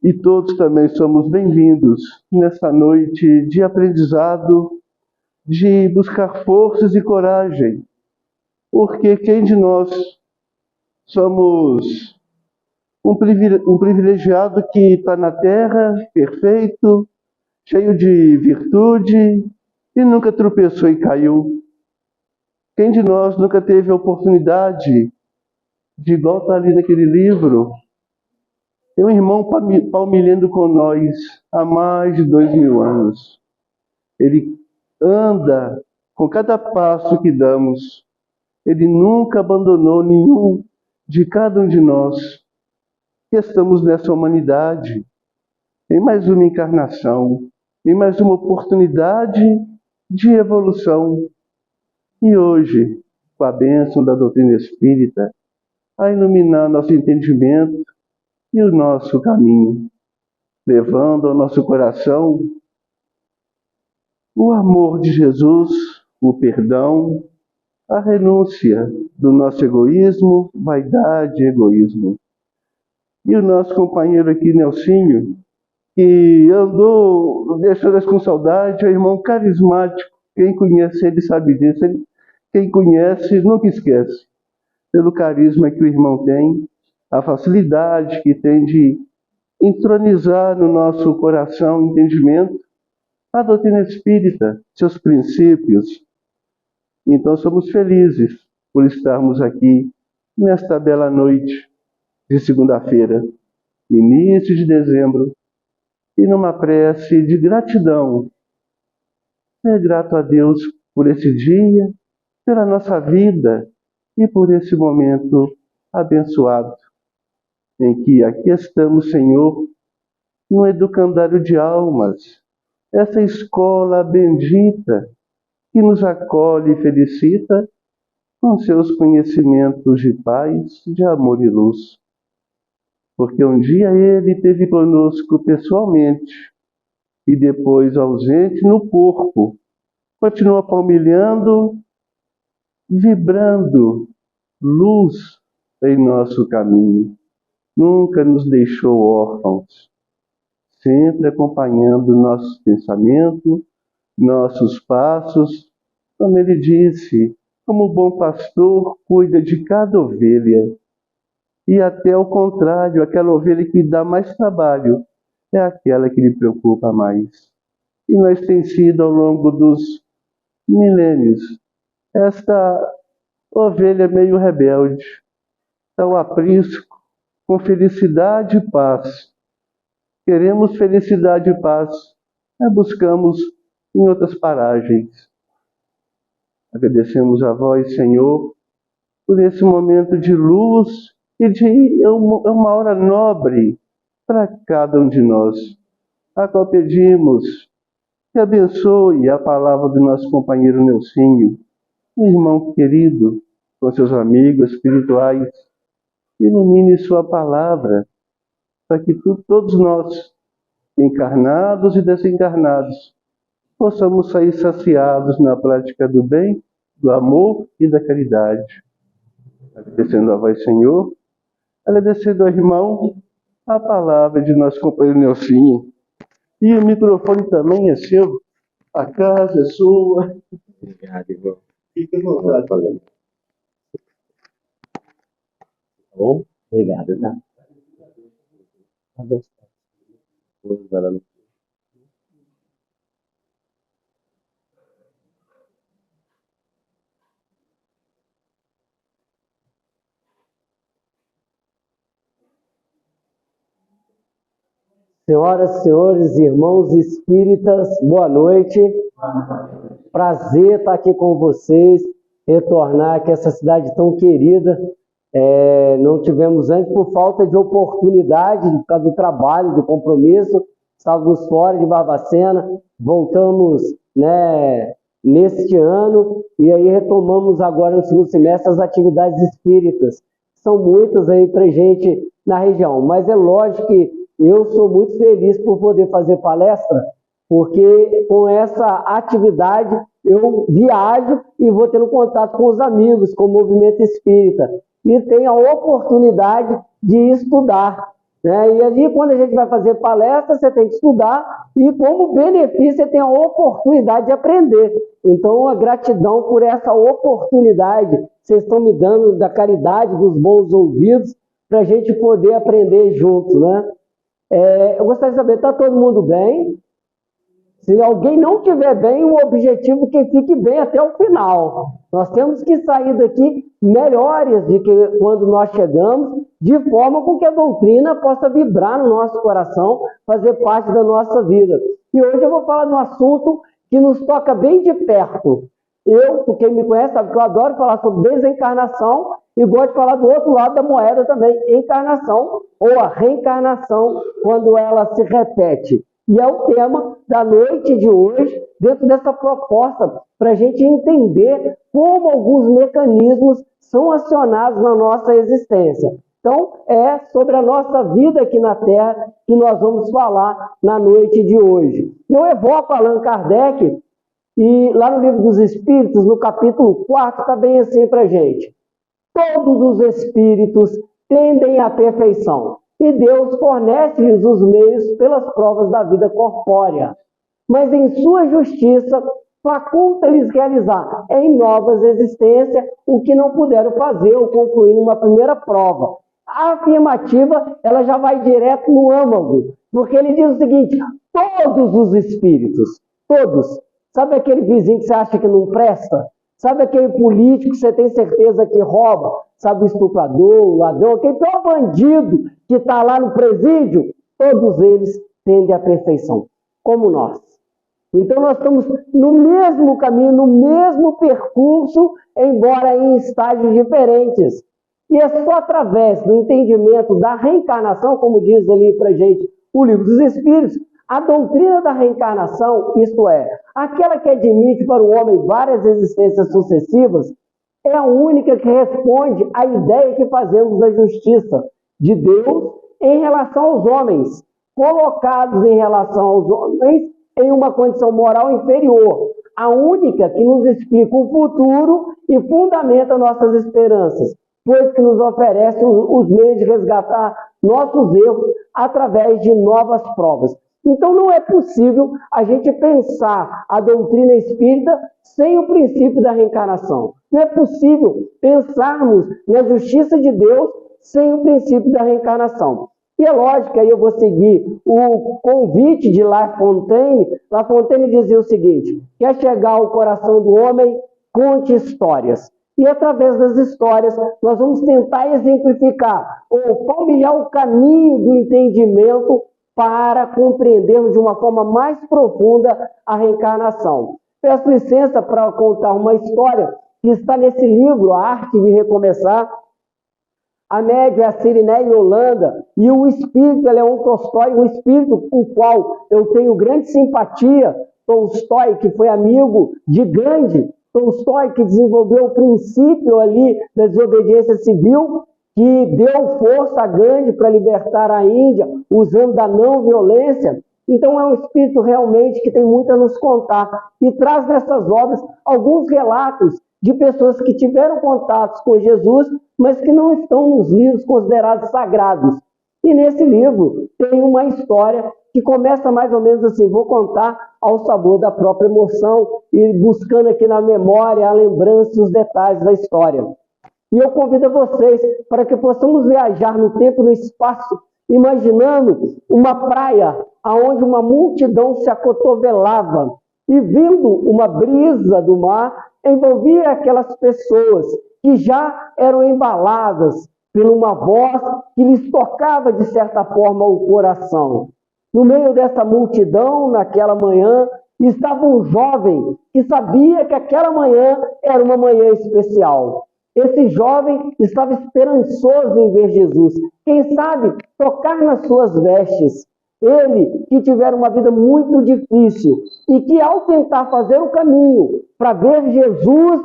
E todos também somos bem-vindos nessa noite de aprendizado, de buscar forças e coragem, porque quem de nós somos um privilegiado que está na terra, perfeito, cheio de virtude e nunca tropeçou e caiu? Quem de nós nunca teve a oportunidade de, igual está ali naquele livro, tem um irmão palmilhando com nós há mais de 2000 anos. Ele anda com cada passo que damos. Ele nunca abandonou nenhum de cada um de nós que estamos nessa humanidade. Em mais uma encarnação, em mais uma oportunidade de evolução. E hoje, com a bênção da doutrina espírita, a iluminar nosso entendimento e o nosso caminho, levando ao nosso coração o amor de Jesus, o perdão, a renúncia do nosso egoísmo, vaidade e egoísmo. E o nosso companheiro aqui, Nelsinho, que andou deixando com saudade, é um irmão carismático. Quem conhece ele sabe disso. Quem conhece nunca esquece. Pelo carisma que o irmão tem, a facilidade que tem de entronizar no nosso coração o entendimento, a doutrina espírita, seus princípios. Então somos felizes por estarmos aqui nesta bela noite de segunda-feira, início de dezembro, e numa prece de gratidão. Ser grato a Deus por esse dia, pela nossa vida e por esse momento abençoado, em que aqui estamos, Senhor, no educandário de almas, essa escola bendita que nos acolhe e felicita com seus conhecimentos de paz, de amor e luz. Porque um dia ele esteve conosco pessoalmente e depois ausente no corpo, continua palmilhando, vibrando luz em nosso caminho. Nunca nos deixou órfãos, sempre acompanhando nossos pensamentos, nossos passos. Como ele disse, como bom pastor, cuida de cada ovelha. E até ao contrário, aquela ovelha que dá mais trabalho é aquela que lhe preocupa mais. E nós tem sido, ao longo dos milênios, esta ovelha meio rebelde, ao aprisco, com felicidade e paz. Queremos felicidade e paz, mas buscamos em outras paragens. Agradecemos a vós, Senhor, por esse momento de luz e de uma hora nobre para cada um de nós, a qual pedimos que abençoe a palavra do nosso companheiro Nelsinho, um irmão querido, com seus amigos espirituais. Ilumine sua palavra, para que todos nós, encarnados e desencarnados, possamos sair saciados na prática do bem, do amor e da caridade. Agradecendo a vós, Senhor, agradecendo ao irmão a palavra de nosso companheiro Nelsinho. E o microfone também é seu, a casa é sua. Obrigado, irmão. Fica à vontade. Tá bom? Obrigado, tá? Senhoras e senhores, irmãos espíritas, boa noite. Prazer estar aqui com vocês, retornar aqui a essa cidade tão querida. Não tivemos antes por falta de oportunidade, por causa do trabalho, do compromisso. Estávamos fora de Barbacena, voltamos, neste ano, e aí retomamos agora no segundo semestre as atividades espíritas. São muitas aí pra gente na região, mas é lógico que eu sou muito feliz por poder fazer palestra, porque com essa atividade eu viajo e vou tendo contato com os amigos, com o movimento espírita, e tenho a oportunidade de estudar. né? E ali, quando a gente vai fazer palestra, você tem que estudar e, como benefício, você tem a oportunidade de aprender. Então, a gratidão por essa oportunidade que vocês estão me dando da caridade, dos bons ouvidos, para a gente poder aprender juntos, né? Eu gostaria de saber, está todo mundo bem? Se alguém não estiver bem, o objetivo é que fique bem até o final. Nós temos que sair daqui melhores do que quando nós chegamos, de forma com que a doutrina possa vibrar no nosso coração, fazer parte da nossa vida. E hoje eu vou falar de um assunto que nos toca bem de perto. Eu, quem me conhece, sabe que eu adoro falar sobre desencarnação e gosto de falar do outro lado da moeda também, encarnação ou a reencarnação, quando ela se repete. E é o tema da noite de hoje, dentro dessa proposta, para a gente entender como alguns mecanismos são acionados na nossa existência. Então, é sobre a nossa vida aqui na Terra que nós vamos falar na noite de hoje. Eu evoco Allan Kardec, e lá no Livro dos Espíritos, no capítulo 4, está bem assim para a gente. Todos os espíritos tendem à perfeição, e Deus fornece-lhes os meios pelas provas da vida corpórea. Mas em sua justiça, faculta-lhes realizar em novas existências o que não puderam fazer ou concluir numa primeira prova. A afirmativa, ela já vai direto no âmago, porque ele diz o seguinte: todos os espíritos, todos. Sabe aquele vizinho que você acha que não presta? Sabe aquele político que você tem certeza que rouba? Sabe o estuprador, o ladrão, aquele pior bandido que está lá no presídio? Todos eles tendem à perfeição, como nós. Então nós estamos no mesmo caminho, no mesmo percurso, embora em estágios diferentes. E é só através do entendimento da reencarnação, como diz ali para a gente o Livro dos Espíritos, a doutrina da reencarnação, isto é, aquela que admite para o homem várias existências sucessivas, é a única que responde à ideia que fazemos da justiça de Deus em relação aos homens, colocados em relação aos homens em uma condição moral inferior, a única que nos explica o futuro e fundamenta nossas esperanças, pois que nos oferece os meios de resgatar nossos erros através de novas provas. Então não é possível a gente pensar a doutrina espírita sem o princípio da reencarnação. Não é possível pensarmos na justiça de Deus sem o princípio da reencarnação. E é lógico, aí eu vou seguir o convite de La Fontaine. La Fontaine dizia o seguinte: quer chegar ao coração do homem, conte histórias. E através das histórias nós vamos tentar exemplificar ou palmilhar o caminho do entendimento para compreendermos de uma forma mais profunda a reencarnação. Peço licença para contar uma história que está nesse livro, A Arte de Recomeçar. A média é a Sirineia Holanda e o espírito é Leon Tolstói, um espírito com o qual eu tenho grande simpatia. Tolstói, que foi amigo de Gandhi, Tolstói, que desenvolveu o princípio ali da desobediência civil, que deu força a Gandhi para libertar a Índia, usando da não violência. Então é um espírito realmente que tem muito a nos contar e traz nessas obras alguns relatos de pessoas que tiveram contatos com Jesus, mas que não estão nos livros considerados sagrados. E nesse livro tem uma história que começa mais ou menos assim, vou contar ao sabor da própria emoção e buscando aqui na memória a lembrança e os detalhes da história. E eu convido a vocês para que possamos viajar no tempo e no espaço, imaginando uma praia onde uma multidão se acotovelava e vindo uma brisa do mar, envolvia aquelas pessoas que já eram embaladas por uma voz que lhes tocava de certa forma o coração. No meio dessa multidão, naquela manhã, estava um jovem que sabia que aquela manhã era uma manhã especial. Esse jovem estava esperançoso em ver Jesus. Quem sabe tocar nas suas vestes. Ele que tivera uma vida muito difícil e que ao tentar fazer o caminho para ver Jesus,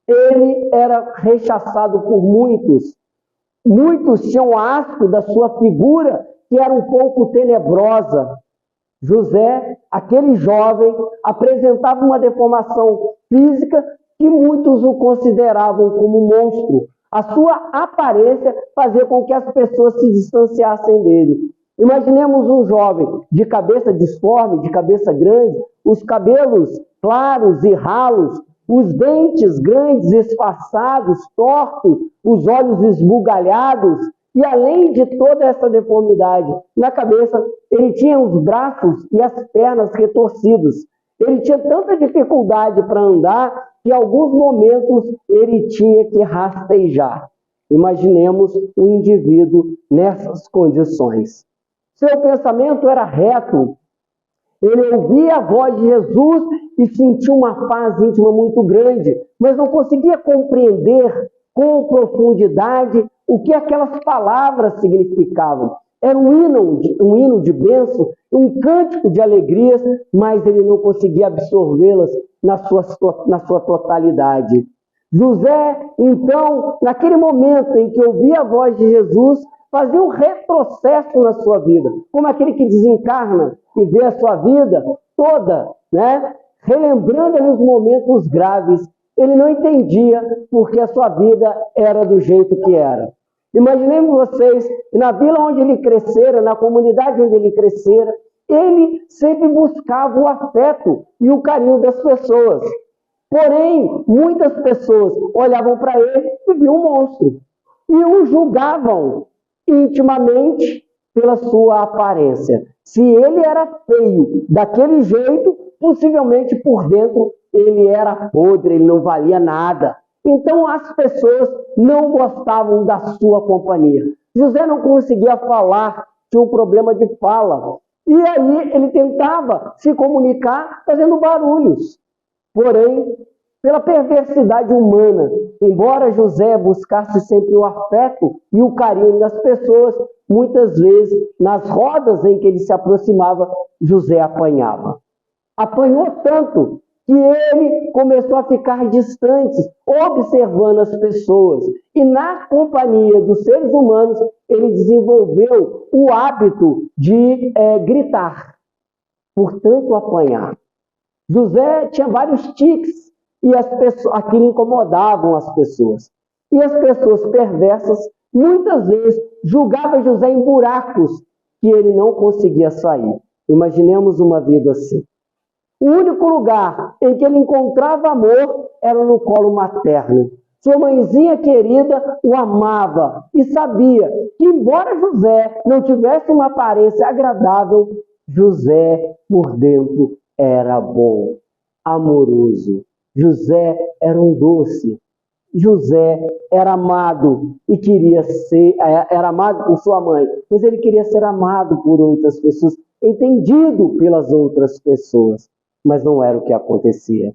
ele era rechaçado por muitos. Muitos tinham asco da sua figura, que era um pouco tenebrosa. José, aquele jovem, apresentava uma deformação física que muitos o consideravam como monstro. A sua aparência fazia com que as pessoas se distanciassem dele. Imaginemos um jovem de cabeça disforme, de cabeça grande, os cabelos claros e ralos, os dentes grandes, esparçados, tortos, os olhos esbugalhados, e além de toda essa deformidade, na cabeça ele tinha os braços e as pernas retorcidos. Ele tinha tanta dificuldade para andar que em alguns momentos ele tinha que rastejar. Imaginemos um indivíduo nessas condições. Seu pensamento era reto. Ele ouvia a voz de Jesus e sentia uma paz íntima muito grande, mas não conseguia compreender com profundidade o que aquelas palavras significavam. Era um hino de bênção, um cântico de alegrias, mas ele não conseguia absorvê-las na sua totalidade. José, então, naquele momento em que ouvia a voz de Jesus, fazia um retrocesso na sua vida, como aquele que desencarna e vê a sua vida toda, relembrando ali os momentos graves. Ele não entendia porque a sua vida era do jeito que era. Imaginemos vocês, na vila onde ele crescera, na comunidade onde ele crescera, ele sempre buscava o afeto e o carinho das pessoas. Porém, muitas pessoas olhavam para ele e viam um monstro. E o julgavam intimamente pela sua aparência. Se ele era feio daquele jeito, possivelmente por dentro ele era podre, ele não valia nada. Então as pessoas não gostavam da sua companhia. José não conseguia falar, tinha um problema de fala. E aí ele tentava se comunicar fazendo barulhos. Porém, pela perversidade humana, embora José buscasse sempre o afeto e o carinho das pessoas, muitas vezes, nas rodas em que ele se aproximava, José apanhava. Apanhou tanto que ele começou a ficar distante, observando as pessoas. E na companhia dos seres humanos, ele desenvolveu o hábito de gritar, portanto apanhar. José tinha vários tiques e aquilo incomodavam as pessoas. E as pessoas perversas, muitas vezes, julgavam José em buracos que ele não conseguia sair. Imaginemos uma vida assim. O único lugar em que ele encontrava amor era no colo materno. Sua mãezinha querida o amava e sabia que, embora José não tivesse uma aparência agradável, José, por dentro, era bom, amoroso. José era um doce. José era amado e era amado por sua mãe, mas ele queria ser amado por outras pessoas, entendido pelas outras pessoas. Mas não era o que acontecia.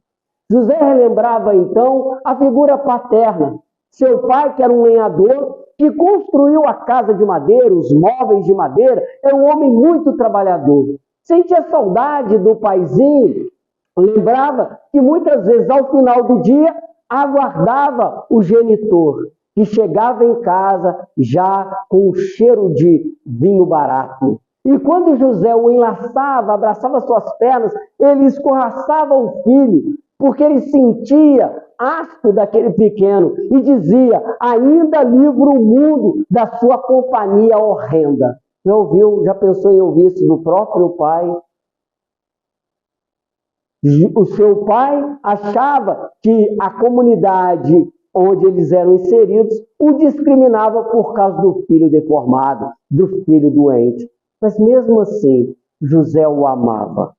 José relembrava então a figura paterna. Seu pai, que era um lenhador, que construiu a casa de madeira, os móveis de madeira, era um homem muito trabalhador. Sentia saudade do paizinho, lembrava que muitas vezes ao final do dia aguardava o genitor, que chegava em casa já com um cheiro de vinho barato. E quando José o enlaçava, abraçava suas pernas, ele escorraçava o filho, porque ele sentia asco daquele pequeno e dizia: ainda livro o mundo da sua companhia horrenda. Já pensou em ouvir isso do próprio pai? O seu pai achava que a comunidade onde eles eram inseridos o discriminava por causa do filho deformado, do filho doente. Mas mesmo assim, José o amava.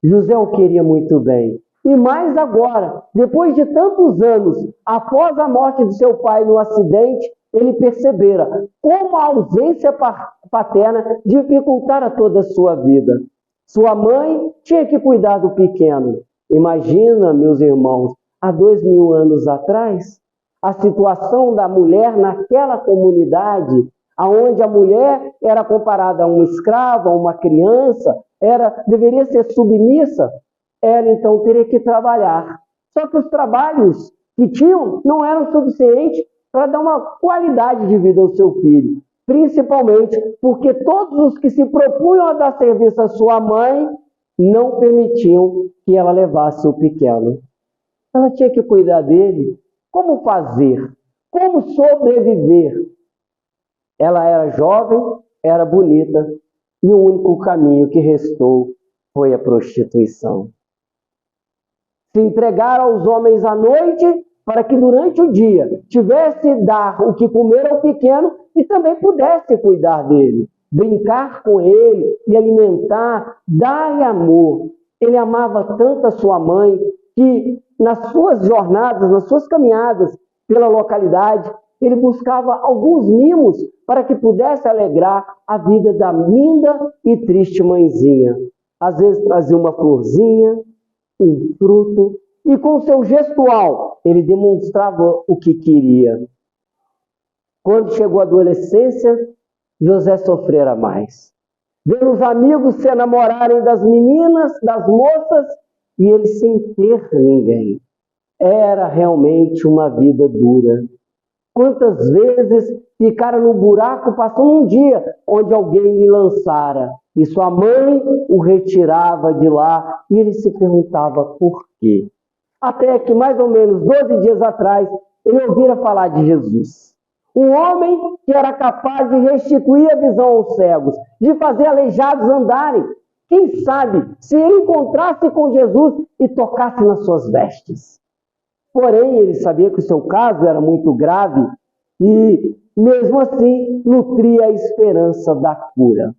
José o queria muito bem. E mais agora, depois de tantos anos, após a morte de seu pai no acidente, ele percebera como a ausência paterna dificultara toda a sua vida. Sua mãe tinha que cuidar do pequeno. Imagina, meus irmãos, há 2000 anos atrás, a situação da mulher naquela comunidade, onde a mulher era comparada a uma escrava, a uma criança, deveria ser submissa, ela então teria que trabalhar. Só que os trabalhos que tinham não eram suficientes para dar uma qualidade de vida ao seu filho, principalmente porque todos os que se propunham a dar serviço à sua mãe não permitiam que ela levasse o pequeno. Ela tinha que cuidar dele. Como fazer? Como sobreviver? Ela era jovem, era bonita, e o único caminho que restou foi a prostituição. Se entregar aos homens à noite, para que durante o dia tivesse dar o que comer ao pequeno e também pudesse cuidar dele, brincar com ele e alimentar, dar-lhe amor. Ele amava tanto a sua mãe que nas suas jornadas, nas suas caminhadas pela localidade, ele buscava alguns mimos para que pudesse alegrar a vida da linda e triste mãezinha. Às vezes trazia uma florzinha, um fruto, e com seu gestual ele demonstrava o que queria. Quando chegou a adolescência, José sofrera mais. Vendo os amigos se enamorarem das meninas, das moças, e ele sem ter ninguém. Era realmente uma vida dura. Quantas vezes ficara no buraco passando um dia onde alguém lhe lançara, e sua mãe o retirava de lá, e ele se perguntava por quê. Até que mais ou menos 12 dias atrás, ele ouvira falar de Jesus. Um homem que era capaz de restituir a visão aos cegos, de fazer aleijados andarem. Quem sabe se ele encontrasse com Jesus e tocasse nas suas vestes. Porém, ele sabia que o seu caso era muito grave e, mesmo assim, nutria a esperança da cura.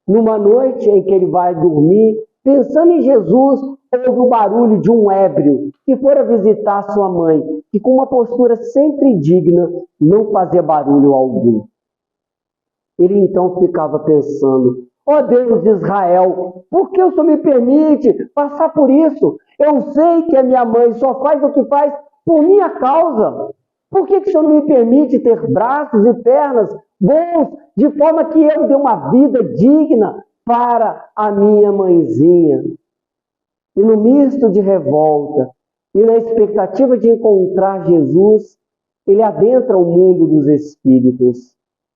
Numa noite em que ele vai dormir, pensando em Jesus, ouve o barulho de um ébrio que fora visitar sua mãe, que com uma postura sempre digna, não fazia barulho algum. Ele então ficava pensando: ó Deus de Israel, por que o Senhor me permite passar por isso? Eu sei que a minha mãe só faz o que faz por minha causa. Por que o Senhor não me permite ter braços e pernas bons, de forma que eu dê uma vida digna para a minha mãezinha? E no misto de revolta e na expectativa de encontrar Jesus, ele adentra o mundo dos espíritos.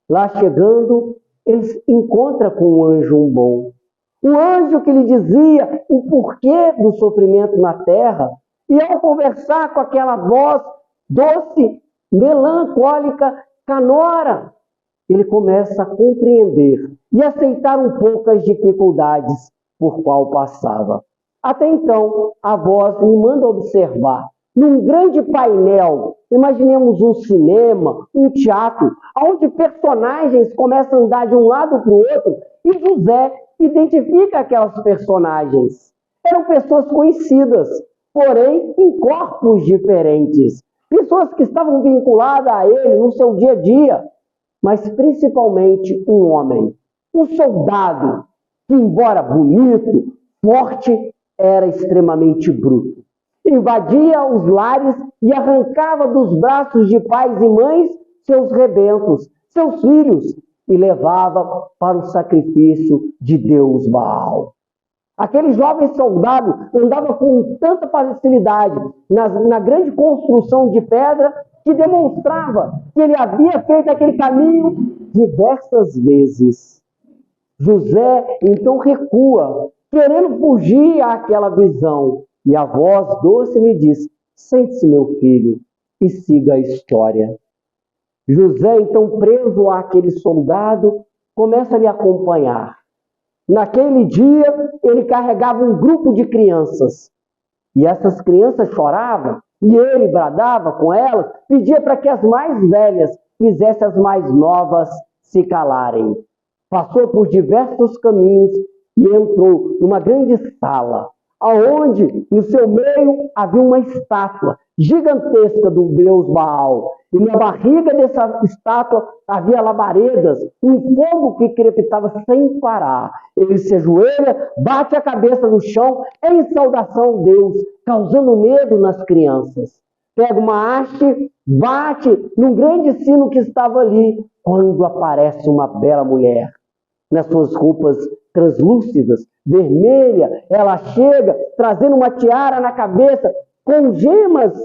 Lá chegando, ele encontra com um anjo bom. Um anjo que lhe dizia o porquê do sofrimento na terra, e ao conversar com aquela voz doce, melancólica, canora, ele começa a compreender e aceitar um pouco as dificuldades por qual passava. Até então, a voz me manda observar, num grande painel, imaginemos um cinema, um teatro, onde personagens começam a andar de um lado para o outro, e José identifica aquelas personagens. Eram pessoas conhecidas, porém em corpos diferentes. Pessoas que estavam vinculadas a ele no seu dia a dia, mas principalmente um homem, um soldado, que embora bonito, forte, era extremamente bruto. Invadia os lares e arrancava dos braços de pais e mães seus rebentos, seus filhos, e levava para o sacrifício de Deus Baal. Aquele jovem soldado andava com tanta facilidade na grande construção de pedra que demonstrava que ele havia feito aquele caminho diversas vezes. José então recua, querendo fugir àquela visão. E a voz doce lhe diz: sente-se, meu filho, e siga a história. José, então preso àquele soldado, começa a lhe acompanhar. Naquele dia, ele carregava um grupo de crianças. E essas crianças choravam, e ele bradava com elas, pedia para que as mais velhas fizessem as mais novas se calarem. Passou por diversos caminhos e entrou numa grande sala, aonde no seu meio havia uma estátua gigantesca do Deus Baal. E na barriga dessa estátua havia labaredas, um fogo que crepitava sem parar. Ele se ajoelha, bate a cabeça no chão em saudação a Deus, causando medo nas crianças. Pega uma haste, bate num grande sino que estava ali, quando aparece uma bela mulher. Nas suas roupas translúcidas, vermelha, ela chega trazendo uma tiara na cabeça, com gemas,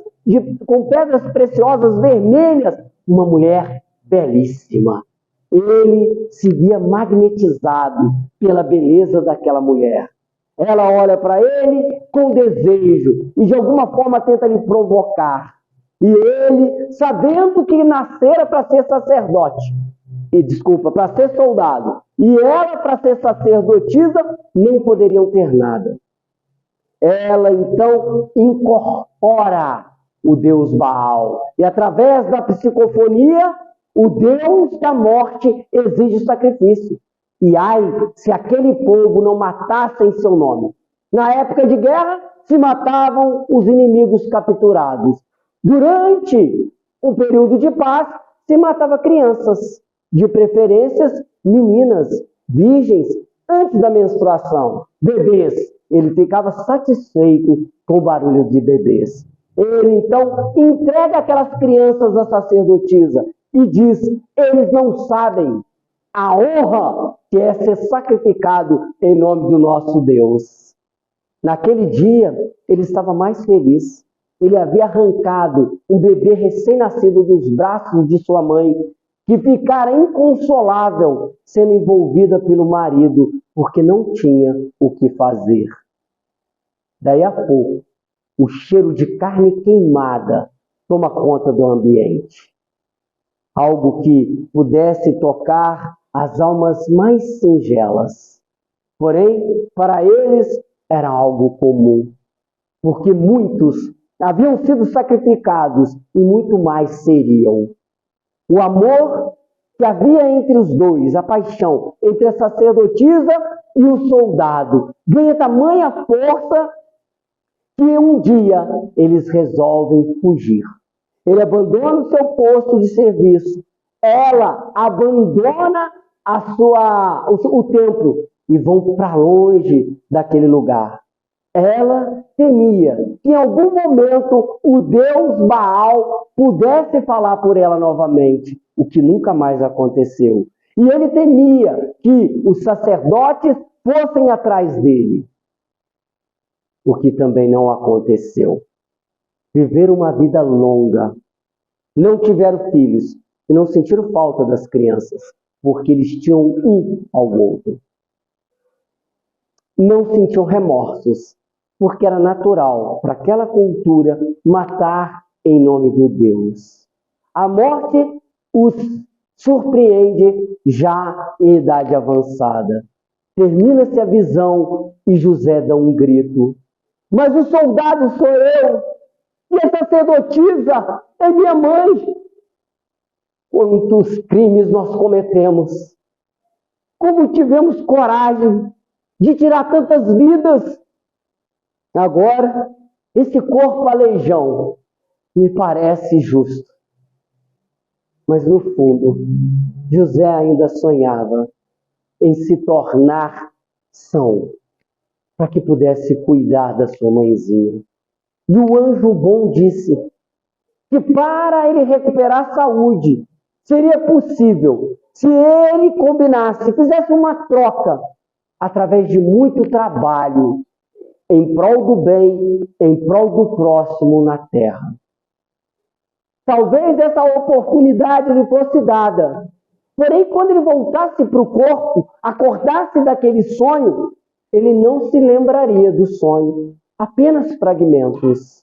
com pedras preciosas vermelhas, uma mulher belíssima. Ele se via magnetizado pela beleza daquela mulher. Ela olha para ele com desejo e de alguma forma tenta lhe provocar. E ele, sabendo que nascera para ser sacerdote, para ser soldado, e ela para ser sacerdotisa, não poderiam ter nada. Ela então incorpora o deus Baal, e através da psicofonia, o deus da morte exige sacrifício. E ai, se aquele povo não matasse em seu nome. Na época de guerra, se matavam os inimigos capturados. Durante o período de paz, se matava crianças, de preferências meninas, virgens, antes da menstruação, bebês. Ele ficava satisfeito com o barulho de bebês. Ele então entrega aquelas crianças à sacerdotisa e diz: eles não sabem a honra que é ser sacrificado em nome do nosso Deus. Naquele dia, ele estava mais feliz. Ele havia arrancado um bebê recém-nascido dos braços de sua mãe, que ficara inconsolável sendo envolvida pelo marido, porque não tinha o que fazer. Daí a pouco, o cheiro de carne queimada toma conta do ambiente. Algo que pudesse tocar as almas mais singelas. Porém, para eles era algo comum, porque muitos haviam sido sacrificados e muito mais seriam. O amor que havia entre os dois, a paixão entre a sacerdotisa e o soldado, ganha tamanha força que um dia eles resolvem fugir. Ele abandona o seu posto de serviço, ela abandona o templo e vão para longe daquele lugar. Ela temia que em algum momento o deus Baal pudesse falar por ela novamente, o que nunca mais aconteceu. E ele temia que os sacerdotes fossem atrás dele, o que também não aconteceu. Viveram uma vida longa, não tiveram filhos e não sentiram falta das crianças, porque eles tinham um ao outro. Não sentiam remorsos, porque era natural para aquela cultura matar em nome do Deus. A morte os surpreende já em idade avançada. Termina-se a visão e José dá um grito: mas o soldado sou eu, e a sacerdotisa é minha mãe. Quantos crimes nós cometemos! Como tivemos coragem de tirar tantas vidas! Agora, esse corpo aleijão me parece justo. Mas no fundo, José ainda sonhava em se tornar são, para que pudesse cuidar da sua mãezinha. E o anjo bom disse que para ele recuperar a saúde, seria possível se ele combinasse, fizesse uma troca, através de muito trabalho, em prol do bem, em prol do próximo na terra. Talvez essa oportunidade lhe fosse dada. Porém, quando ele voltasse para o corpo, acordasse daquele sonho, ele não se lembraria do sonho, apenas fragmentos.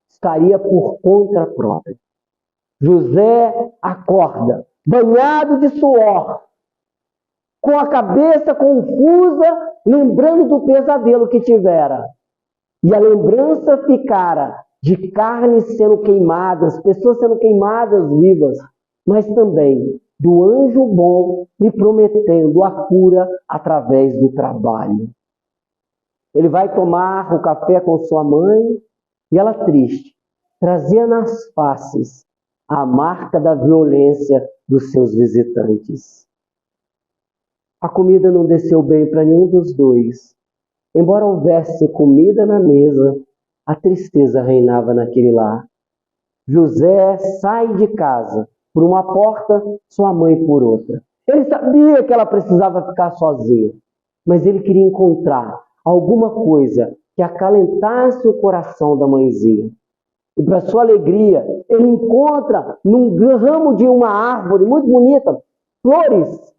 Estaria por conta própria. José acorda, banhado de suor, com a cabeça confusa, lembrando do pesadelo que tivera. E a lembrança ficara de carnes sendo queimadas, pessoas sendo queimadas vivas, mas também do anjo bom lhe prometendo a cura através do trabalho. Ele vai tomar o café com sua mãe e ela, triste, trazia nas faces a marca da violência dos seus visitantes. A comida não desceu bem para nenhum dos dois. Embora houvesse comida na mesa, a tristeza reinava naquele lar. José sai de casa por uma porta, sua mãe por outra. Ele sabia que ela precisava ficar sozinha, mas ele queria encontrar alguma coisa que acalentasse o coração da mãezinha. E para sua alegria, ele encontra num ramo de uma árvore muito bonita, flores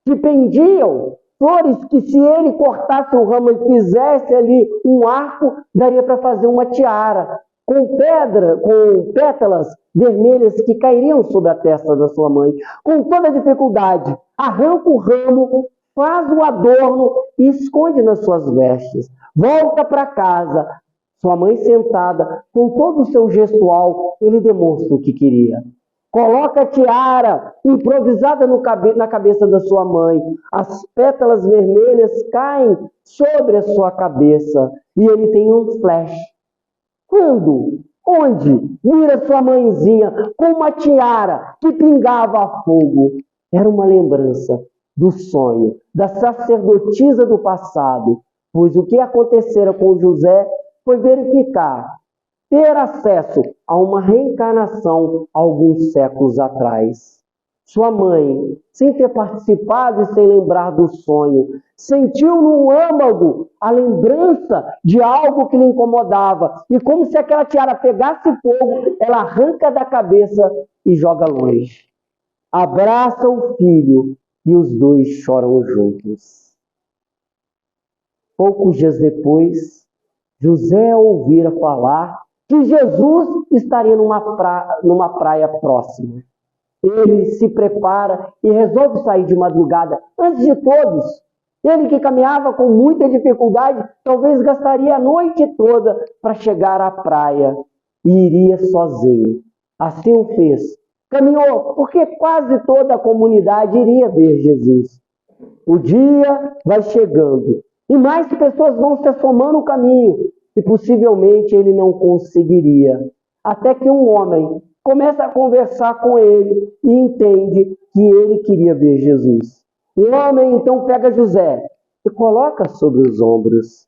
que pendiam, flores que se ele cortasse o ramo e fizesse ali um arco, daria para fazer uma tiara. com pétalas vermelhas que cairiam sobre a testa da sua mãe. Com toda dificuldade, arranca o ramo, faz o adorno e esconde nas suas vestes. Volta para casa, sua mãe sentada, com todo o seu gestual, ele demonstra o que queria. Coloca a tiara improvisada na cabeça da sua mãe. As pétalas vermelhas caem sobre a sua cabeça e ele tem um flash. Quando? Onde? Vira sua mãezinha com uma tiara que pingava fogo. Era uma lembrança do sonho, da sacerdotisa do passado, pois o que acontecera com José foi verificar, ter acesso a uma reencarnação alguns séculos atrás. Sua mãe, sem ter participado e sem lembrar do sonho, sentiu no âmago a lembrança de algo que lhe incomodava. E como se aquela tiara pegasse fogo, ela arranca da cabeça e joga longe. Abraça o filho e os dois choram juntos. Poucos dias depois, José ouvira falar que Jesus estaria numa praia próxima. Ele se prepara e resolve sair de madrugada, antes de todos. Ele que caminhava com muita dificuldade, talvez gastaria a noite toda para chegar à praia e iria sozinho. Assim o fez. Caminhou, porque quase toda a comunidade iria ver Jesus. O dia vai chegando e mais pessoas vão se somando no caminho e possivelmente ele não conseguiria. Até que um homem começa a conversar com ele e entende que ele queria ver Jesus. O homem então pega José e coloca sobre os ombros.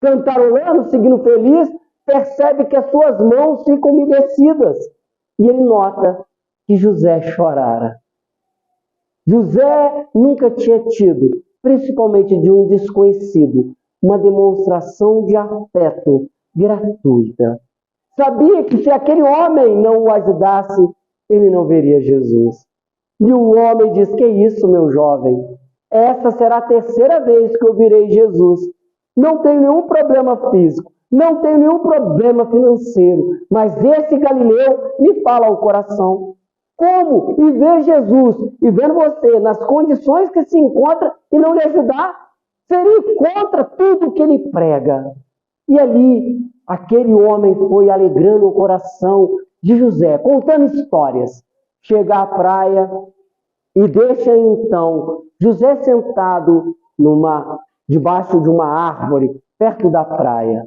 Cantarolando, seguindo feliz, percebe que as suas mãos ficam umedecidas. E ele nota que José chorara. José nunca tinha tido, principalmente de um desconhecido, uma demonstração de afeto gratuita. Sabia que se aquele homem não o ajudasse, ele não veria Jesus. E o homem diz: que isso, meu jovem? Essa será a terceira vez que eu virei Jesus. Não tenho nenhum problema físico, não tenho nenhum problema financeiro, mas esse Galileu me fala ao coração. Como? E ver Jesus, e ver você nas condições que se encontra e não lhe ajudar, seria contra tudo que ele prega. E ali, aquele homem foi alegrando o coração de José, contando histórias. Chega à praia e deixa então José sentado debaixo de uma árvore, perto da praia.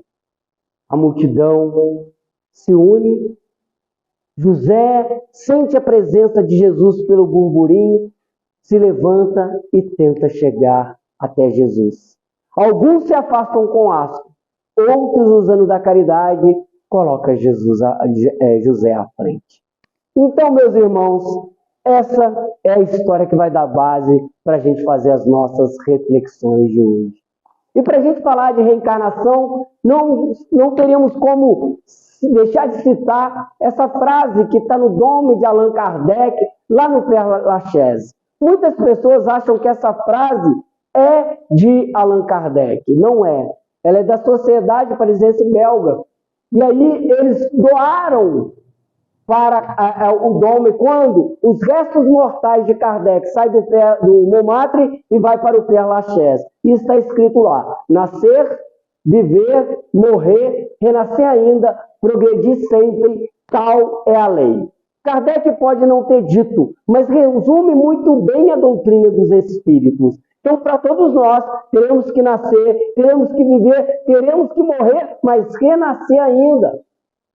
A multidão se une. José sente a presença de Jesus pelo burburinho, se levanta e tenta chegar até Jesus. Alguns se afastam com asco, outros, usando da caridade, colocam José à frente. Então, meus irmãos, essa é a história que vai dar base para a gente fazer as nossas reflexões de hoje. E para a gente falar de reencarnação, não teríamos como deixar de citar essa frase que está no Dome de Allan Kardec, lá no Père Lachaise. Muitas pessoas acham que essa frase é de Allan Kardec. Não é. Ela é da Sociedade Parisiense Belga. E aí eles doaram para o Dome quando os restos mortais de Kardec saem do Montmartre e vai para o Père Lachaise. E está escrito lá: nascer, viver, morrer, renascer ainda, progredir sempre, tal é a lei. Kardec pode não ter dito, mas resume muito bem a doutrina dos espíritos. Então, para todos nós, teremos que nascer, teremos que viver, teremos que morrer, mas renascer ainda.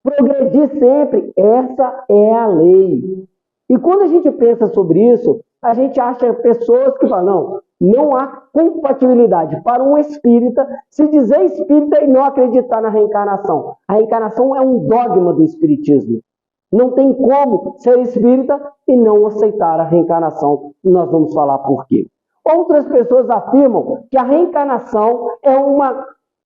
Progredir sempre, essa é a lei. E quando a gente pensa sobre isso, a gente acha pessoas que falam: não há compatibilidade para um espírita se dizer espírita e não acreditar na reencarnação. A reencarnação é um dogma do espiritismo. Não tem como ser espírita e não aceitar a reencarnação. E nós vamos falar por quê. Outras pessoas afirmam que a reencarnação é uma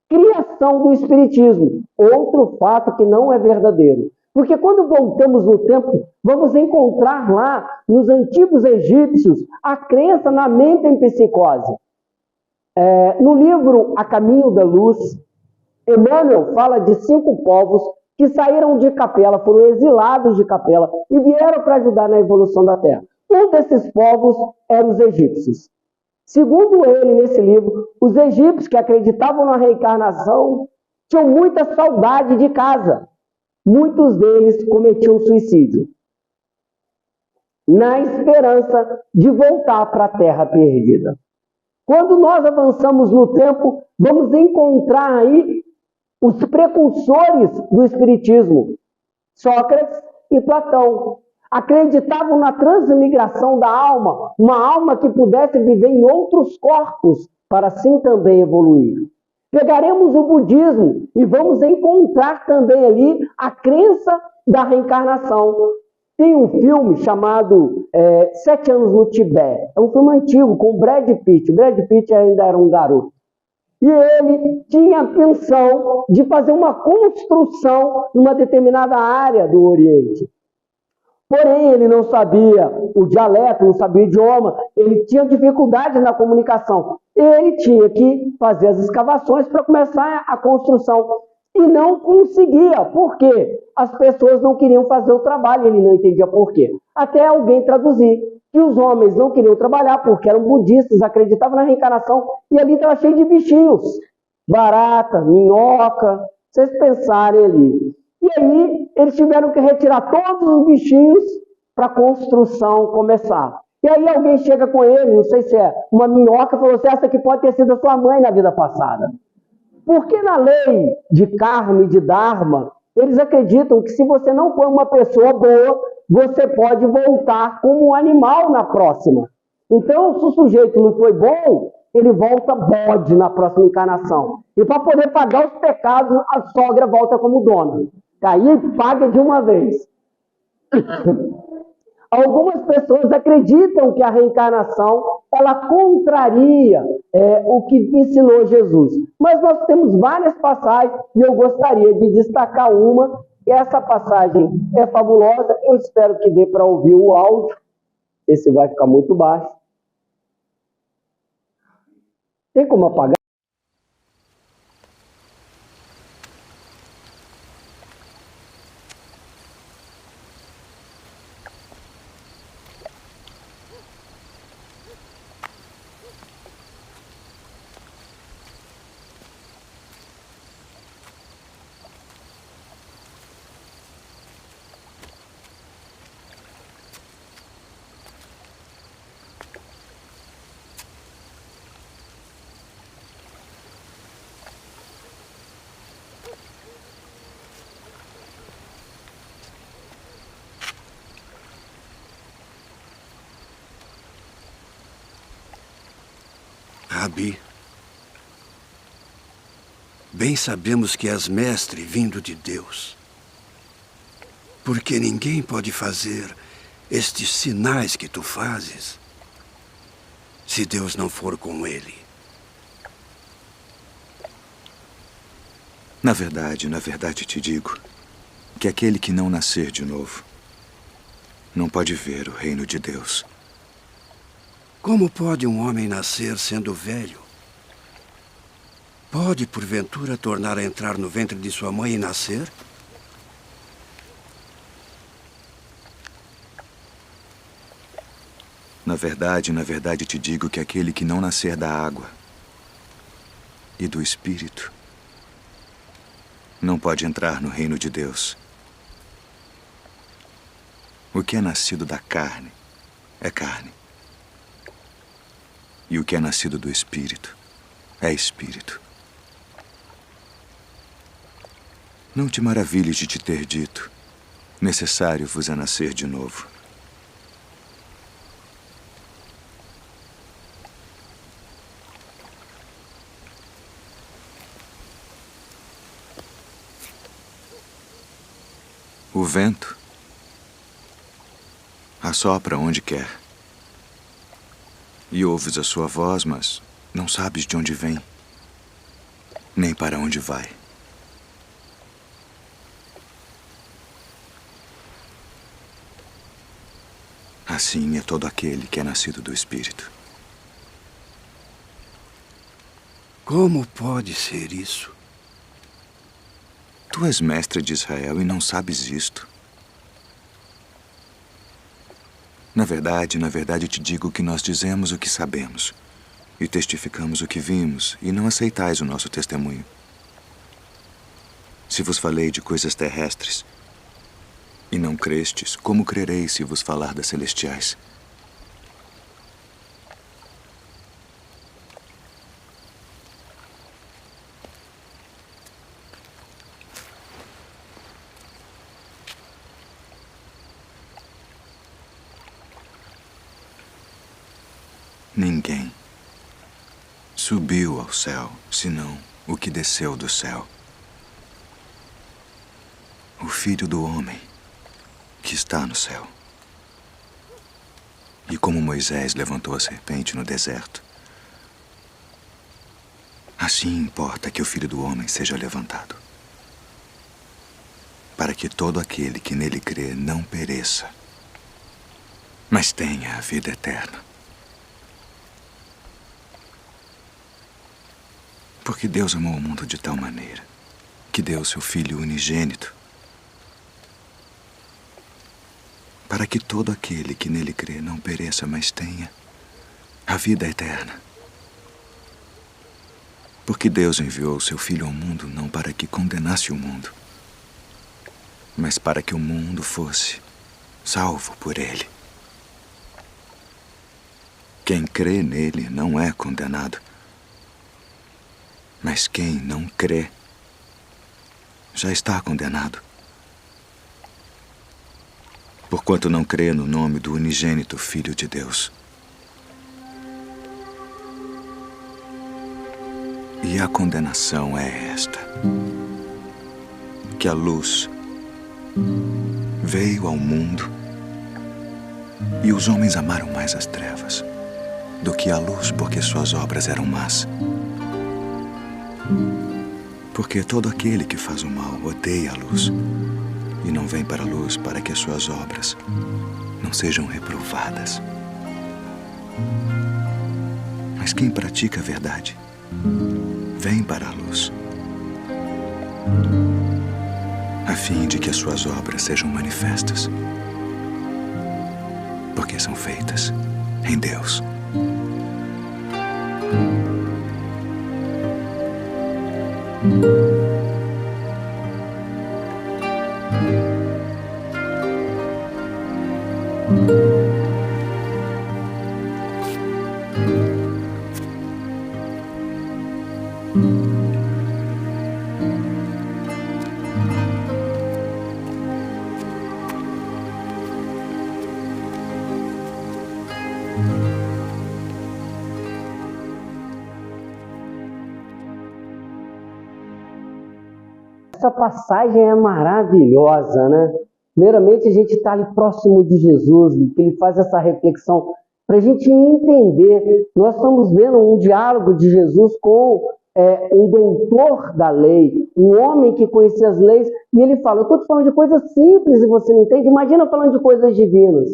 criação do espiritismo. Outro fato que não é verdadeiro. Porque quando voltamos no tempo, vamos encontrar lá, nos antigos egípcios, a crença na mente em psicose. No livro A Caminho da Luz, Emmanuel fala de 5 povos que saíram de Capela, foram exilados de Capela e vieram para ajudar na evolução da Terra. Um desses povos eram os egípcios. Segundo ele, nesse livro, os egípcios que acreditavam na reencarnação tinham muita saudade de casa. Muitos deles cometiam suicídio, na esperança de voltar para a terra perdida. Quando nós avançamos no tempo, vamos encontrar aí os precursores do Espiritismo, Sócrates e Platão. Acreditavam na transmigração da alma, uma alma que pudesse viver em outros corpos, para assim também evoluir. Pegaremos o budismo e vamos encontrar também ali a crença da reencarnação. Tem um filme chamado 7 Anos no Tibete. É um filme antigo com Brad Pitt. O Brad Pitt ainda era um garoto. E ele tinha a intenção de fazer uma construção numa determinada área do Oriente. Porém, ele não sabia o dialeto, não sabia o idioma, ele tinha dificuldade na comunicação. Ele tinha que fazer as escavações para começar a construção. E não conseguia. Por quê? As pessoas não queriam fazer o trabalho, ele não entendia por quê. Até alguém traduzir que os homens não queriam trabalhar porque eram budistas, acreditavam na reencarnação, e ali estava cheio de bichinhos. Barata, minhoca, vocês pensarem ali. E aí, eles tiveram que retirar todos os bichinhos para a construção começar. E aí alguém chega com ele, não sei se é uma minhoca, e falou assim, essa aqui pode ter sido a sua mãe na vida passada. Porque na lei de karma e de dharma, eles acreditam que se você não for uma pessoa boa, você pode voltar como um animal na próxima. Então, se o sujeito não foi bom, ele volta bode na próxima encarnação. E para poder pagar os pecados, a sogra volta como dona. Aí paga de uma vez. Algumas pessoas acreditam que a reencarnação ela contraria o que ensinou Jesus. Mas nós temos várias passagens e eu gostaria de destacar uma. Essa passagem é fabulosa. Eu espero que dê para ouvir o áudio. Esse vai ficar muito baixo. Tem como apagar? Rabi, bem sabemos que és mestre vindo de Deus, porque ninguém pode fazer estes sinais que tu fazes se Deus não for com ele. Na verdade te digo que aquele que não nascer de novo não pode ver o reino de Deus. Como pode um homem nascer sendo velho? Pode, porventura, tornar a entrar no ventre de sua mãe e nascer? Na verdade te digo que aquele que não nascer da água e do Espírito não pode entrar no reino de Deus. O que é nascido da carne é carne. E o que é nascido do Espírito é Espírito. Não te maravilhes de te ter dito, necessário vos é nascer de novo. O vento assopra onde quer. E ouves a sua voz, mas não sabes de onde vem, nem para onde vai. Assim é todo aquele que é nascido do Espírito. Como pode ser isso? Tu és mestre de Israel e não sabes isto? Na verdade te digo que nós dizemos o que sabemos e testificamos o que vimos, e não aceitais o nosso testemunho. Se vos falei de coisas terrestres e não crestes, como crereis se vos falar das celestiais? Ninguém subiu ao céu, senão o que desceu do céu. O Filho do Homem, que está no céu. E como Moisés levantou a serpente no deserto, assim importa que o Filho do Homem seja levantado, para que todo aquele que nele crê não pereça, mas tenha a vida eterna. Porque Deus amou o mundo de tal maneira que deu seu Filho unigênito, para que todo aquele que nele crê não pereça, mas tenha a vida eterna. Porque Deus enviou o seu Filho ao mundo não para que condenasse o mundo, mas para que o mundo fosse salvo por ele. Quem crê nele não é condenado, mas quem não crê já está condenado, porquanto não crê no nome do unigênito Filho de Deus. E a condenação é esta: que a luz veio ao mundo e os homens amaram mais as trevas do que a luz, porque suas obras eram más. Porque todo aquele que faz o mal odeia a luz e não vem para a luz, para que as suas obras não sejam reprovadas. Mas quem pratica a verdade vem para a luz, a fim de que as suas obras sejam manifestas, porque são feitas em Deus. Essa passagem é maravilhosa, né? Primeiramente, a gente está ali próximo de Jesus, que ele faz essa reflexão para a gente entender. Nós estamos vendo um diálogo de Jesus com um doutor da lei, um homem que conhecia as leis, e ele fala: eu estou te falando de coisas simples e você não entende, imagina falando de coisas divinas.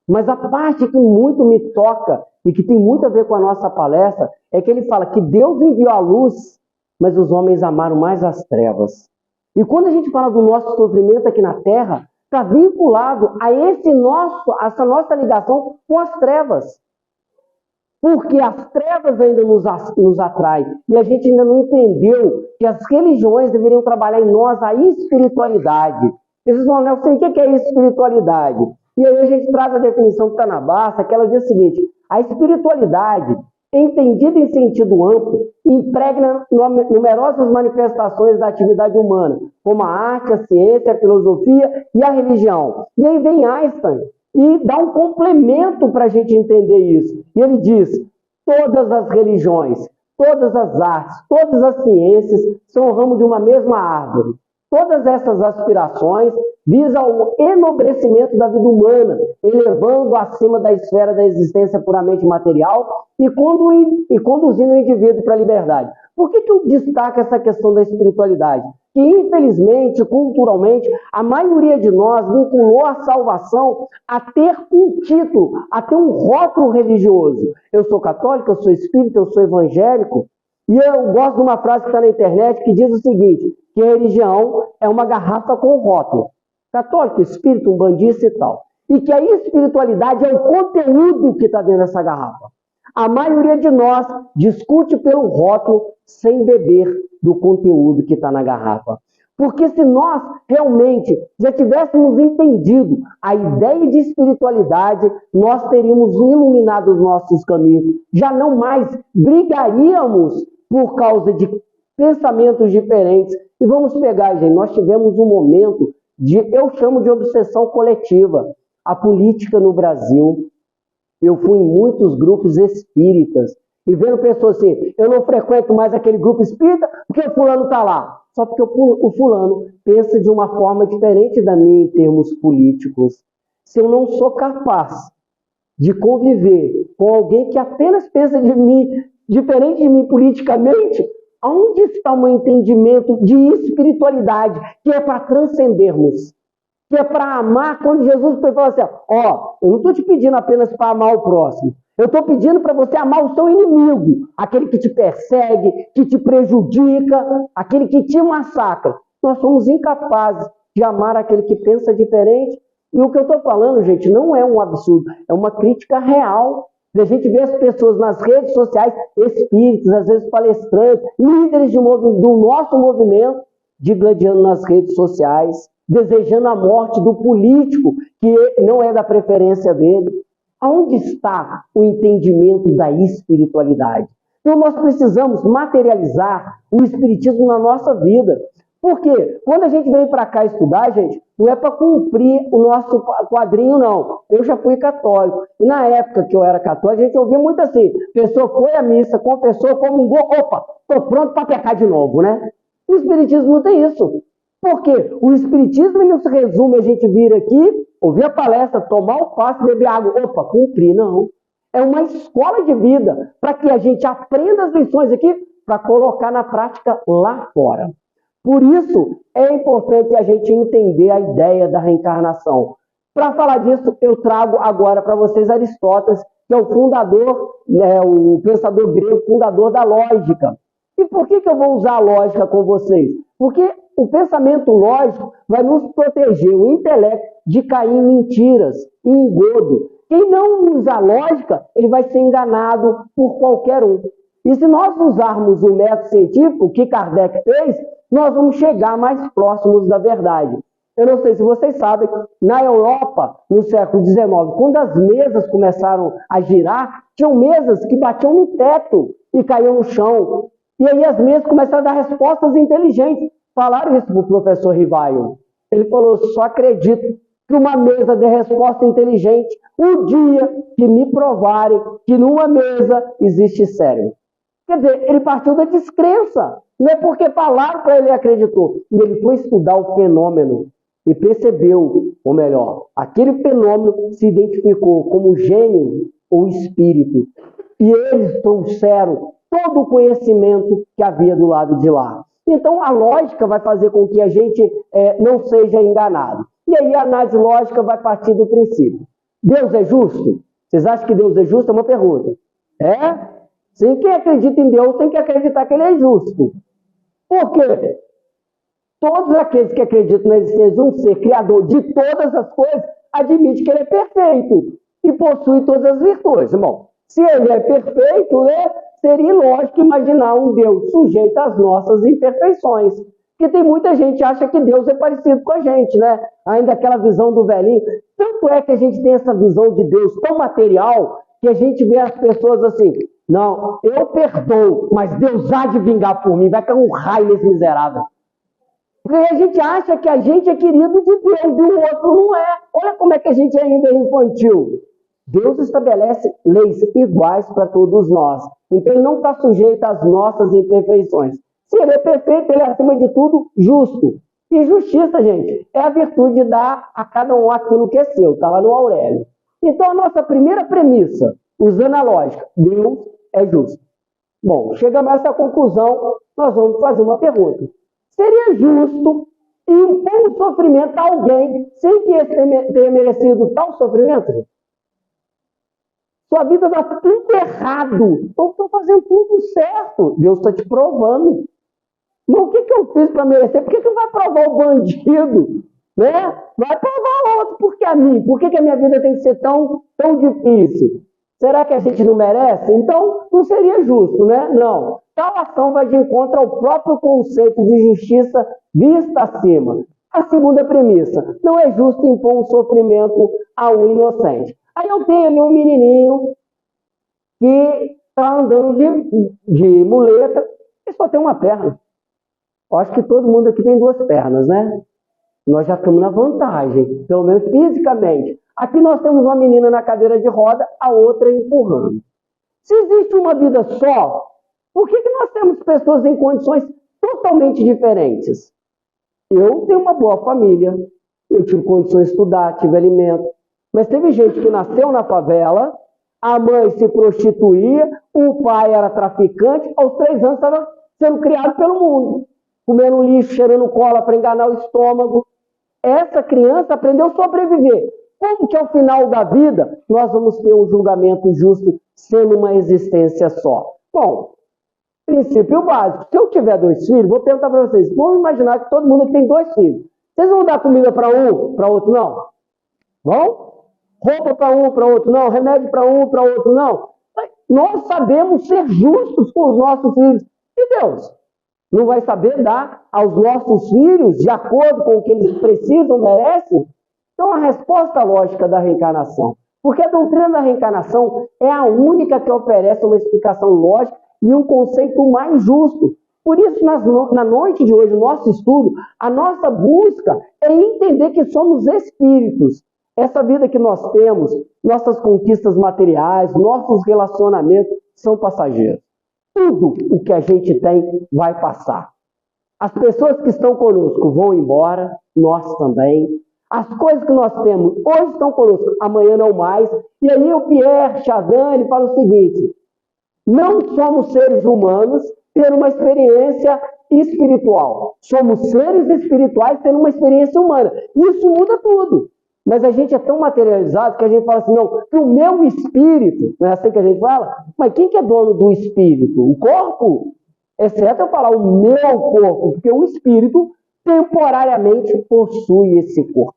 Mas a parte que muito me toca e que tem muito a ver com a nossa palestra é que ele fala que Deus enviou a luz, mas os homens amaram mais as trevas. E quando a gente fala do nosso sofrimento aqui na Terra, está vinculado a essa nossa ligação com as trevas. Porque as trevas ainda nos atraem. E a gente ainda não entendeu que as religiões deveriam trabalhar em nós a espiritualidade. Vocês vão falar: o que é espiritualidade? E aí a gente traz a definição que está na Basta, que ela diz o seguinte: a espiritualidade, entendida em sentido amplo, impregna numerosas manifestações da atividade humana, como a arte, a ciência, a filosofia e a religião. E aí vem Einstein e dá um complemento para a gente entender isso. E ele diz: todas as religiões, todas as artes, todas as ciências são o ramo de uma mesma árvore. Todas essas aspirações visam o enobrecimento da vida humana, elevando acima da esfera da existência puramente material e conduzindo o indivíduo para a liberdade. Por que eu destaco essa questão da espiritualidade? Que, infelizmente, culturalmente, a maioria de nós vinculou a salvação a ter um título, a ter um rótulo religioso. Eu sou católico, eu sou espírita, eu sou evangélico. E eu gosto de uma frase que está na internet que diz o seguinte: que a religião é uma garrafa com rótulo. Católico, espírito, umbandista e tal. E que a espiritualidade é o conteúdo que está dentro dessa garrafa. A maioria de nós discute pelo rótulo sem beber do conteúdo que está na garrafa. Porque se nós realmente já tivéssemos entendido a ideia de espiritualidade, nós teríamos iluminado os nossos caminhos. Já não mais brigaríamos por causa de pensamentos diferentes. E vamos pegar, gente, nós tivemos um momento eu chamo de obsessão coletiva. A política no Brasil, eu fui em muitos grupos espíritas, e vendo pessoas assim, eu não frequento mais aquele grupo espírita porque o fulano está lá. Só porque o fulano pensa de uma forma diferente da minha em termos políticos. Se eu não sou capaz de conviver com alguém que apenas pensa de mim, diferente de mim politicamente, onde está o meu entendimento de espiritualidade, que é para transcendermos, que é para amar, quando Jesus falou assim, eu não estou te pedindo apenas para amar o próximo, eu estou pedindo para você amar o seu inimigo, aquele que te persegue, que te prejudica, aquele que te massacra. Nós somos incapazes de amar aquele que pensa diferente. E o que eu estou falando, gente, não é um absurdo, é uma crítica real. A gente vê as pessoas nas redes sociais, espíritos, às vezes palestrantes, líderes do nosso movimento, digladiando nas redes sociais, desejando a morte do político, que não é da preferência dele. Onde está o entendimento da espiritualidade? Então nós precisamos materializar o espiritismo na nossa vida. Por quê? Quando a gente vem para cá estudar, gente, não é para cumprir o nosso quadrinho, não. Eu já fui católico. E na época que eu era católico, a gente ouvia muito assim. A pessoa foi à missa, confessou, comungou, opa, estou pronto para pecar de novo, né? O espiritismo não tem isso. Por quê? O espiritismo não se resume a gente vir aqui, ouvir a palestra, tomar o passe, beber água. Opa, cumprir, não. É uma escola de vida para que a gente aprenda as lições aqui para colocar na prática lá fora. Por isso, é importante a gente entender a ideia da reencarnação. Para falar disso, eu trago agora para vocês Aristóteles, que é o fundador, o pensador grego, fundador da lógica. E por que eu vou usar a lógica com vocês? Porque o pensamento lógico vai nos proteger, o intelecto, de cair em mentiras, em engodo. Quem não usa a lógica, ele vai ser enganado por qualquer um. E se nós usarmos o método científico que Kardec fez, nós vamos chegar mais próximos da verdade. Eu não sei se vocês sabem, na Europa, no século XIX, quando as mesas começaram a girar, tinham mesas que batiam no teto e caíam no chão. E aí as mesas começaram a dar respostas inteligentes. Falaram isso para o professor Rivaio. Ele falou, só acredito que uma mesa dê resposta inteligente o dia que me provarem que numa mesa existe cérebro. Quer dizer, ele partiu da descrença. Não é porque falaram para ele acreditou. E ele foi estudar o fenômeno e percebeu, ou melhor, aquele fenômeno se identificou como gênio ou espírito. E eles trouxeram todo o conhecimento que havia do lado de lá. Então a lógica vai fazer com que a gente não seja enganado. E aí a análise lógica vai partir do princípio. Deus é justo? Vocês acham que Deus é justo? É uma pergunta. É? Sim, quem acredita em Deus tem que acreditar que Ele é justo. Por quê? Todos aqueles que acreditam na existência de um ser criador de todas as coisas, admitem que Ele é perfeito e possui todas as virtudes. Bom, se Ele é perfeito, né, seria ilógico imaginar um Deus sujeito às nossas imperfeições. Porque tem muita gente que acha que Deus é parecido com a gente, né? Ainda aquela visão do velhinho. Tanto é que a gente tem essa visão de Deus tão material que a gente vê as pessoas assim, não, eu perdoo, mas Deus há de vingar por mim, vai cair um raio nesse miserável. Porque a gente acha que a gente é querido de Deus e o outro não é. Olha como é que a gente ainda é infantil. Deus estabelece leis iguais para todos nós. Então ele não está sujeito às nossas imperfeições. Se ele é perfeito, ele é acima de tudo justo. E justiça, gente, é a virtude de dar a cada um aquilo que é seu. Está lá no Aurélio. Então a nossa primeira premissa, usando a lógica, Deus é justo. Bom, chegamos a essa conclusão, nós vamos fazer uma pergunta. Seria justo impor um sofrimento a alguém sem que esse tenha merecido tal sofrimento? Sua vida está tudo errado. Então estou fazendo tudo certo. Deus está te provando. Mas o que eu fiz para merecer? Por que vai provar o bandido? Né? Vai provar outro. Por que a mim? Por que a minha vida tem que ser tão difícil? Será que a gente não merece? Então, não seria justo, né? Não. Tal ação vai de encontro ao próprio conceito de justiça vista acima. A segunda premissa, não é justo impor um sofrimento ao inocente. Aí eu tenho ali um menininho que está andando de muleta e só tem uma perna. Eu acho que todo mundo aqui tem duas pernas, né? Nós já estamos na vantagem, pelo menos fisicamente. Aqui nós temos uma menina na cadeira de roda, a outra empurrando. Se existe uma vida só, por que nós temos pessoas em condições totalmente diferentes? Eu tenho uma boa família, eu tive condições de estudar, tive alimento. Mas teve gente que nasceu na favela, a mãe se prostituía, o pai era traficante, aos 3 anos estava sendo criado pelo mundo, comendo lixo, cheirando cola para enganar o estômago. Essa criança aprendeu a sobreviver. Como que ao final da vida nós vamos ter um julgamento justo sendo uma existência só? Bom, princípio básico. Se eu tiver 2 filhos, vou perguntar para vocês. Vamos imaginar que todo mundo aqui tem 2 filhos. Vocês vão dar comida para um, para outro não? Vão? Roupa para um, para outro não? Remédio para um, para outro não? Nós sabemos ser justos com os nossos filhos. E Deus não vai saber dar aos nossos filhos de acordo com o que eles precisam, merecem? Então, a resposta lógica da reencarnação. Porque a doutrina da reencarnação é a única que oferece uma explicação lógica e um conceito mais justo. Por isso, na noite de hoje, o nosso estudo, a nossa busca é entender que somos espíritos. Essa vida que nós temos, nossas conquistas materiais, nossos relacionamentos são passageiros. Tudo o que a gente tem vai passar. As pessoas que estão conosco vão embora, nós também. As coisas que nós temos hoje estão conosco, amanhã não mais. E aí o Pierre Chardin, ele fala o seguinte: não somos seres humanos tendo uma experiência espiritual. Somos seres espirituais tendo uma experiência humana. Isso muda tudo. Mas a gente é tão materializado que a gente fala assim, não, que o meu espírito, não é assim que a gente fala? Mas quem que é dono do espírito? O corpo? Exceto eu falar o meu corpo, porque o espírito temporariamente possui esse corpo.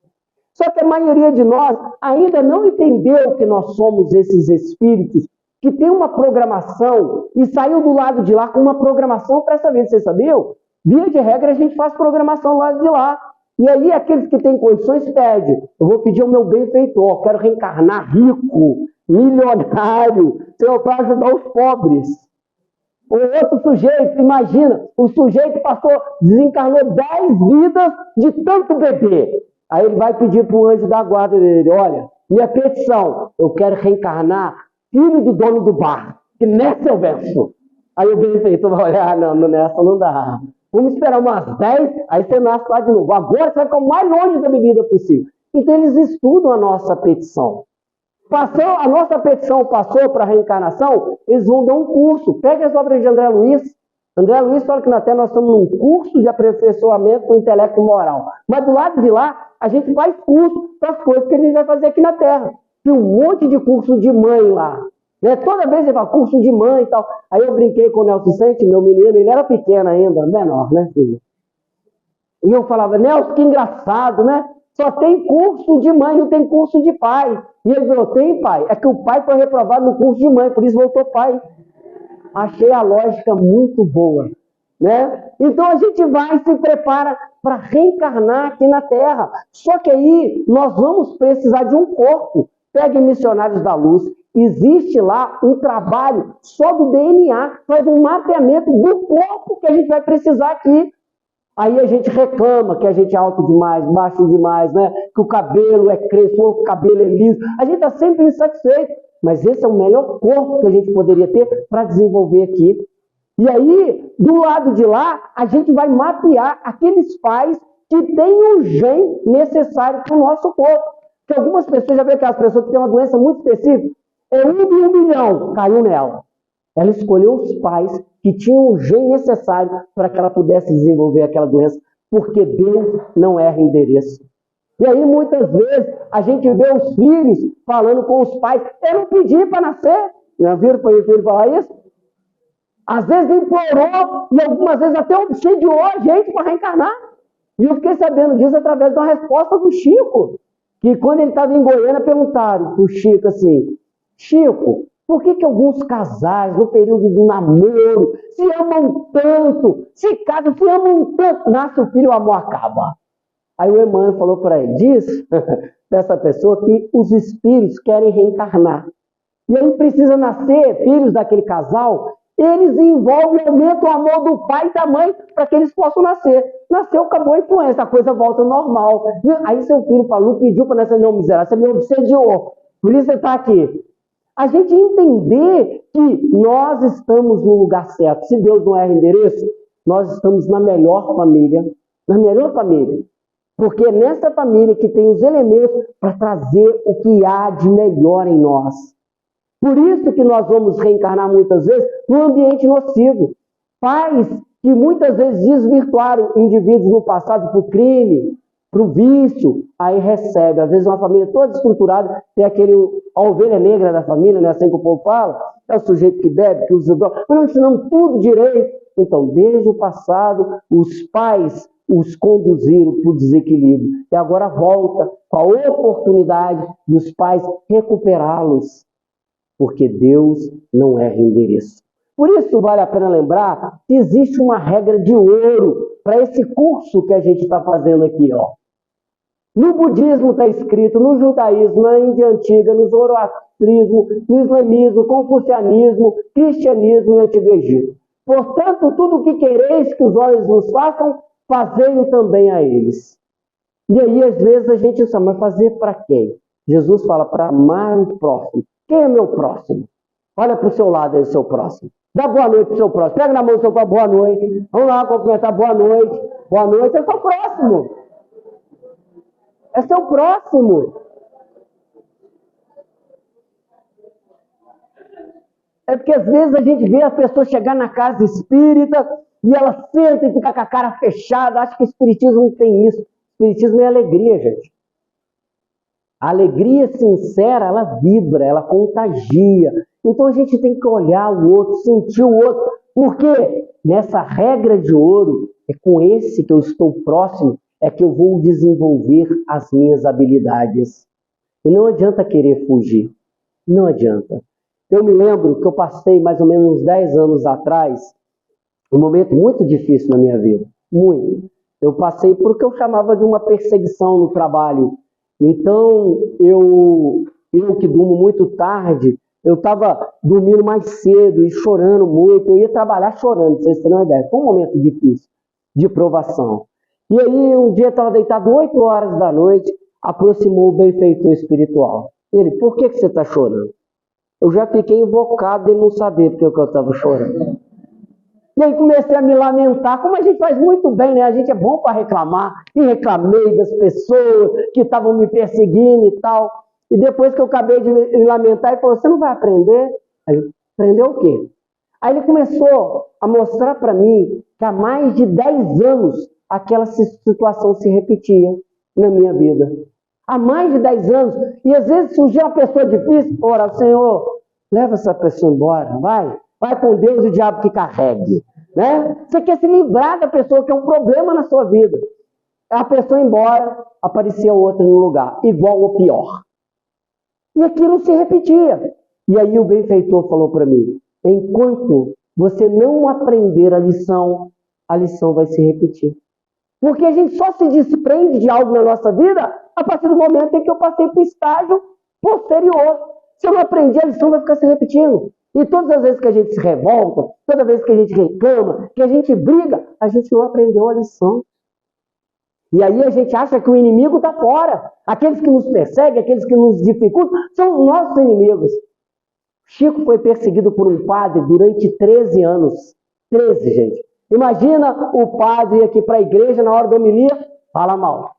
Só que a maioria de nós ainda não entendeu que nós somos esses espíritos que tem uma programação e saiu do lado de lá com uma programação para essa vida. Vocês sabiam? Via de regra a gente faz programação do lado de lá. E aí aqueles que têm condições pedem, eu vou pedir o meu benfeitor, quero reencarnar rico, milionário, para ajudar os pobres. O outro sujeito, imagina, o sujeito desencarnou 10 vidas de tanto beber. Aí ele vai pedir para o anjo da guarda dele, olha, minha petição, eu quero reencarnar filho do dono do bar, que nessa eu venço. Aí o benfeitor vai olhar, não, nessa não dá. Vamos esperar umas 10, aí você nasce lá de novo. Agora você vai ficar o mais longe da bebida possível. Então eles estudam a nossa petição. A nossa petição passou para a reencarnação, eles vão dar um curso. Pega as obras de André Luiz. André Luiz fala que na Terra nós estamos num curso de aperfeiçoamento do intelecto moral. Mas do lado de lá, a gente faz curso para as coisas que a gente vai fazer aqui na Terra. Tem um monte de curso de mãe lá. Né? Toda vez ele fala curso de mãe e tal. Aí eu brinquei com o Nelson Sente, meu menino, ele era pequeno ainda, menor, né, filho? E eu falava, Nelson, que engraçado, né? Só tem curso de mãe, não tem curso de pai. E ele falou, tem pai. É que o pai foi reprovado no curso de mãe, por isso voltou pai. Achei a lógica muito boa, né? Então a gente vai e se prepara para reencarnar aqui na Terra. Só que aí nós vamos precisar de um corpo. Pegue Missionários da Luz. Existe lá um trabalho só do DNA, faz um mapeamento do corpo que a gente vai precisar aqui. Aí a gente reclama que a gente é alto demais, baixo demais, né? Que o cabelo é crespo, o cabelo é liso. A gente está sempre insatisfeito. Mas esse é o melhor corpo que a gente poderia ter para desenvolver aqui. E aí, do lado de lá, a gente vai mapear aqueles pais que têm o gene necessário para o nosso corpo. Porque algumas pessoas, já vê aquelas pessoas que têm uma doença muito específica, é 1 em 1 milhão, caiu nela. Ela escolheu os pais que tinham o gene necessário para que ela pudesse desenvolver aquela doença, porque Deus não erra endereço. E aí, muitas vezes, a gente vê os filhos falando com os pais, eu não pedi para nascer. Já viram para o filho falar isso? Às vezes implorou e algumas vezes até obsediou a gente para reencarnar. E eu fiquei sabendo disso através de uma resposta do Chico, que quando ele estava em Goiânia perguntaram para o Chico assim, Chico, por que alguns casais no período do namoro se amam tanto, se casam, se amam tanto, nasce o filho e o amor acaba? Aí o Emmanuel falou para ele, diz para essa pessoa que os espíritos querem reencarnar. E aí precisa nascer filhos daquele casal, eles envolvem, aumentam o amor do pai e da mãe para que eles possam nascer. Nasceu, acabou a influência, a coisa volta ao normal. Aí seu filho falou, pediu para nascer, não, miserável, você me obsediou, por isso você está aqui. A gente entender que nós estamos no lugar certo. Se Deus não erra endereço, nós estamos na melhor família. Na melhor família. Porque é nessa família que tem os elementos para trazer o que há de melhor em nós. Por isso que nós vamos reencarnar muitas vezes no ambiente nocivo. Pais que muitas vezes desvirtuaram indivíduos no passado para o crime, para o vício, aí recebe. Às vezes uma família toda estruturada, tem a ovelha negra da família, né? Assim que o povo fala, é o sujeito que bebe, que usa droga, mas não ensinamos tudo direito. Então, desde o passado, os pais os conduziram para o desequilíbrio. E agora volta com a oportunidade dos pais recuperá-los. Porque Deus não erra endereço. Por isso vale a pena lembrar que existe uma regra de ouro para esse curso que a gente está fazendo aqui, ó. No budismo está escrito, no judaísmo, na Índia Antiga, no zoroastrismo, no islamismo, confucianismo, cristianismo e antigo Egito. Portanto, tudo o que quereis que os olhos nos façam, fazei-o também a eles. E aí, às vezes, a gente diz, mas fazer para quem? Jesus fala para amar o próximo. Quem é meu próximo? Olha para o seu lado aí, o seu próximo. Dá boa noite para o seu próximo. Pega na mão do seu próximo, boa noite. Vamos lá cumprimentar, boa noite. Boa noite, é seu próximo. É seu próximo. É porque às vezes a gente vê a pessoa chegar na casa espírita e ela senta e fica com a cara fechada. Acho que o espiritismo não tem isso. O espiritismo é alegria, gente. A alegria sincera, ela vibra, ela contagia. Então a gente tem que olhar o outro, sentir o outro. Porque nessa regra de ouro, é com esse que eu estou próximo, é que eu vou desenvolver as minhas habilidades. E não adianta querer fugir. Não adianta. Eu me lembro que eu passei mais ou menos uns 10 anos atrás, um momento muito difícil na minha vida. Muito. Eu passei por o que eu chamava de uma perseguição no trabalho. Então, eu que durmo muito tarde, eu estava dormindo mais cedo e chorando muito. Eu ia trabalhar chorando, pra vocês terem uma ideia. Foi um momento difícil, de provação. E aí, um dia eu estava deitado 8 horas da noite, aproximou o benfeitor espiritual. Ele, por que você está chorando? Eu já fiquei invocado de não saber porque eu estava chorando. E aí comecei a me lamentar, como a gente faz muito bem, né? A gente é bom para reclamar. E reclamei das pessoas que estavam me perseguindo e tal. E depois que eu acabei de me lamentar, ele falou, você não vai aprender? Aí eu, aprender o quê? Aí ele começou a mostrar para mim que há mais de 10 anos aquela situação se repetia na minha vida. Há mais de 10 anos. E às vezes surgia uma pessoa difícil, ora, Senhor, leva essa pessoa embora, vai. Vai com Deus e o diabo que carregue. Né? Você quer se livrar da pessoa que é um problema na sua vida. A pessoa ia embora, aparecia outra no lugar, igual ou pior. E aquilo se repetia. E aí o benfeitor falou para mim, enquanto você não aprender a lição vai se repetir. Porque a gente só se desprende de algo na nossa vida a partir do momento em que eu passei para o estágio posterior. Se eu não aprendi, a lição vai ficar se repetindo. E todas as vezes que a gente se revolta, toda vez que a gente reclama, que a gente briga, a gente não aprendeu a lição. E aí a gente acha que o inimigo está fora. Aqueles que nos perseguem, aqueles que nos dificultam, são os nossos inimigos. Chico foi perseguido por um padre durante 13 anos. 13, gente. Imagina o padre aqui para a igreja, na hora da homilia, fala mal.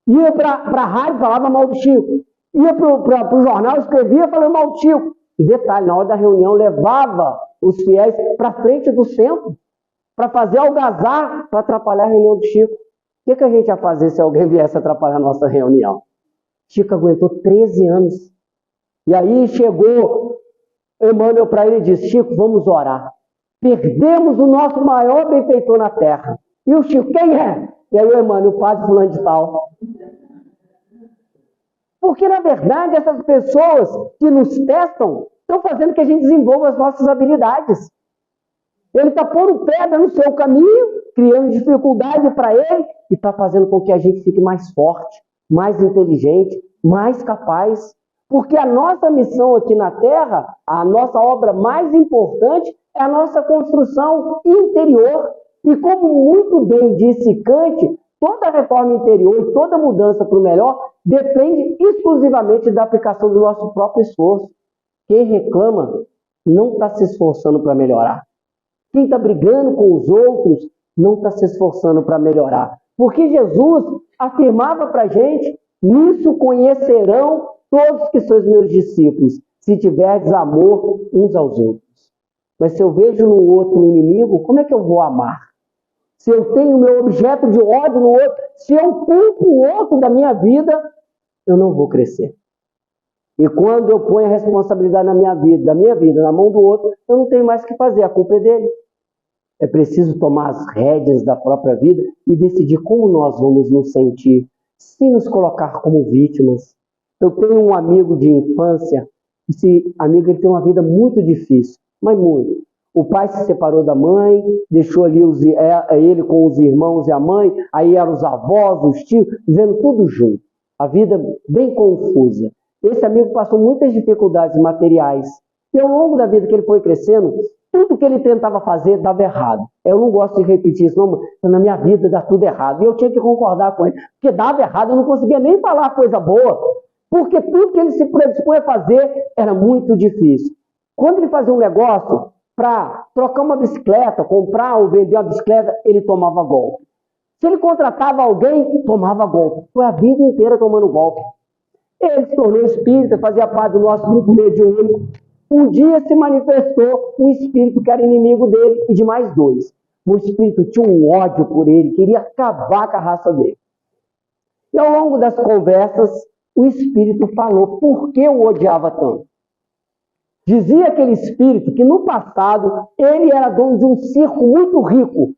Ia para a rádio, falava mal do Chico. Ia para o jornal, escrevia, falando mal do Chico. E detalhe, na hora da reunião, levava os fiéis para frente do centro, para fazer algazarra, para atrapalhar a reunião do Chico. O que a gente ia fazer se alguém viesse atrapalhar a nossa reunião? Chico aguentou 13 anos. E aí chegou Emmanuel para ele e disse, Chico, vamos orar. Perdemos o nosso maior benfeitor na terra. E o Chico, quem é? E aí o Emmanuel, o padre fulano de tal. Porque, na verdade, essas pessoas que nos testam estão fazendo que a gente desenvolva as nossas habilidades. Ele está pondo pedra no seu caminho, criando dificuldade para ele, e está fazendo com que a gente fique mais forte, mais inteligente, mais capaz. Porque a nossa missão aqui na Terra, a nossa obra mais importante, é a nossa construção interior. E como muito bem disse Kant, toda reforma interior e toda mudança para o melhor depende exclusivamente da aplicação do nosso próprio esforço. Quem reclama não está se esforçando para melhorar. Quem está brigando com os outros não está se esforçando para melhorar. Porque Jesus afirmava para a gente, nisso conhecerão todos que sois meus discípulos, se tiverdes amor uns aos outros. Mas se eu vejo no outro um inimigo, como é que eu vou amar? Se eu tenho meu objeto de ódio no outro, se eu culpo o outro da minha vida, eu não vou crescer. E quando eu ponho a responsabilidade da minha vida, na mão do outro, eu não tenho mais o que fazer, a culpa é dele. É preciso tomar as rédeas da própria vida e decidir como nós vamos nos sentir, sem nos colocar como vítimas. Eu tenho um amigo de infância, esse amigo ele tem uma vida muito difícil, mas muito. O pai se separou da mãe, deixou ali ele com os irmãos e a mãe, aí eram os avós, os tios, vivendo tudo junto. A vida bem confusa. Esse amigo passou muitas dificuldades materiais. E ao longo da vida que ele foi crescendo, tudo que ele tentava fazer dava errado. Eu não gosto de repetir isso, não, mas na minha vida dá tudo errado. E eu tinha que concordar com ele, porque dava errado, eu não conseguia nem falar coisa boa, porque tudo que ele se predispôs a fazer era muito difícil. Quando ele fazia um negócio para trocar uma bicicleta, comprar ou vender uma bicicleta, ele tomava golpe. Se ele contratava alguém, tomava golpe. Foi a vida inteira tomando golpe. Ele se tornou espírita, fazia parte do nosso grupo mediúnico. Um dia se manifestou um espírito que era inimigo dele e de mais dois. O espírito tinha um ódio por ele, queria acabar com a raça dele. E ao longo das conversas, o espírito falou por que o odiava tanto. Dizia aquele espírito que no passado ele era dono de um circo muito rico.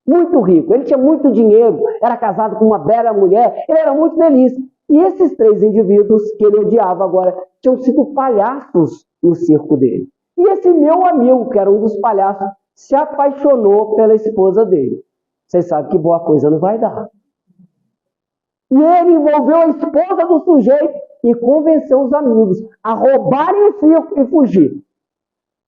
Muito rico. Ele tinha muito dinheiro, era casado com uma bela mulher, ele era muito feliz. E esses três indivíduos que ele odiava agora tinham sido palhaços no circo dele. E esse meu amigo, que era um dos palhaços, se apaixonou pela esposa dele. Vocês sabem que boa coisa não vai dar. E ele envolveu a esposa do sujeito e convenceu os amigos a roubarem o circo e fugir.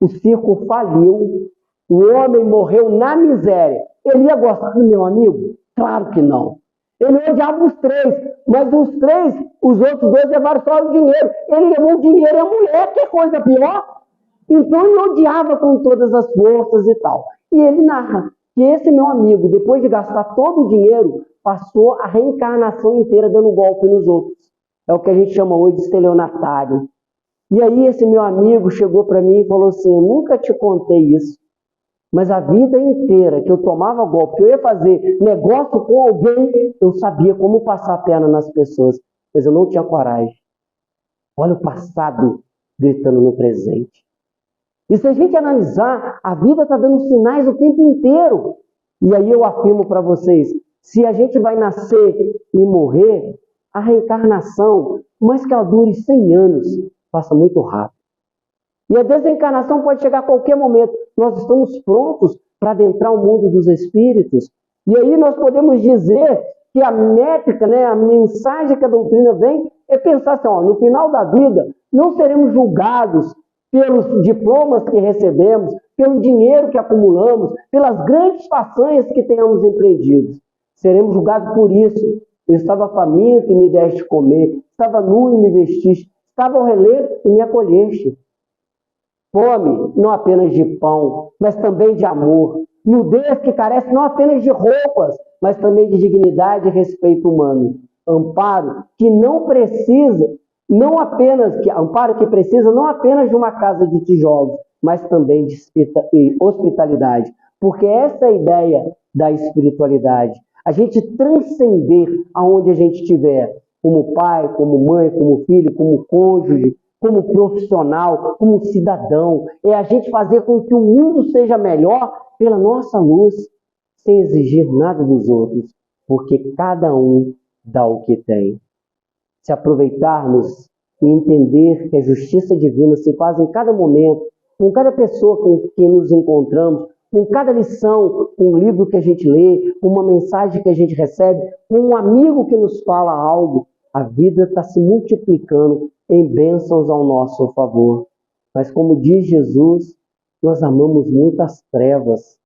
O circo faliu, o homem morreu na miséria. Ele ia gostar do meu amigo? Claro que não. Ele odiava os três, mas os três, os outros dois levaram só o dinheiro. Ele levou o dinheiro e a mulher, que coisa pior. Então ele odiava com todas as forças e tal. E ele narra que esse meu amigo, depois de gastar todo o dinheiro, passou a reencarnação inteira dando golpe nos outros. É o que a gente chama hoje de estelionatário. E aí esse meu amigo chegou para mim e falou assim, eu nunca te contei isso, mas a vida inteira que eu tomava golpe, que eu ia fazer negócio com alguém, eu sabia como passar a perna nas pessoas, mas eu não tinha coragem. Olha o passado gritando no presente. E se a gente analisar, a vida está dando sinais o tempo inteiro. E aí eu afirmo para vocês, se a gente vai nascer e morrer, a reencarnação, por mais que ela dure 100 anos, passa muito rápido. E a desencarnação pode chegar a qualquer momento. Nós estamos prontos para adentrar o mundo dos espíritos. E aí nós podemos dizer que a métrica, a mensagem que a doutrina vem, é pensar assim, no final da vida, não seremos julgados pelos diplomas que recebemos, pelo dinheiro que acumulamos, pelas grandes façanhas que tenhamos empreendido. Seremos julgados por isso. Eu estava faminto e me deste comer, estava nu e me vestiste, estava ao relento e me acolheste. Fome, não apenas de pão, mas também de amor. Nudez que carece não apenas de roupas, mas também de dignidade e respeito humano. Amparo que não precisa, amparo que precisa não apenas de uma casa de tijolos, mas também de hospitalidade. Porque essa é a ideia da espiritualidade. A gente transcender aonde a gente estiver, como pai, como mãe, como filho, como cônjuge, como profissional, como cidadão. É a gente fazer com que o mundo seja melhor pela nossa luz, sem exigir nada dos outros, porque cada um dá o que tem. Se aproveitarmos e entender que a justiça divina se faz em cada momento, com cada pessoa com quem nos encontramos, com cada lição, com um livro que a gente lê, com uma mensagem que a gente recebe, com um amigo que nos fala algo, a vida está se multiplicando em bênçãos ao nosso favor. Mas como diz Jesus, nós amamos muito as trevas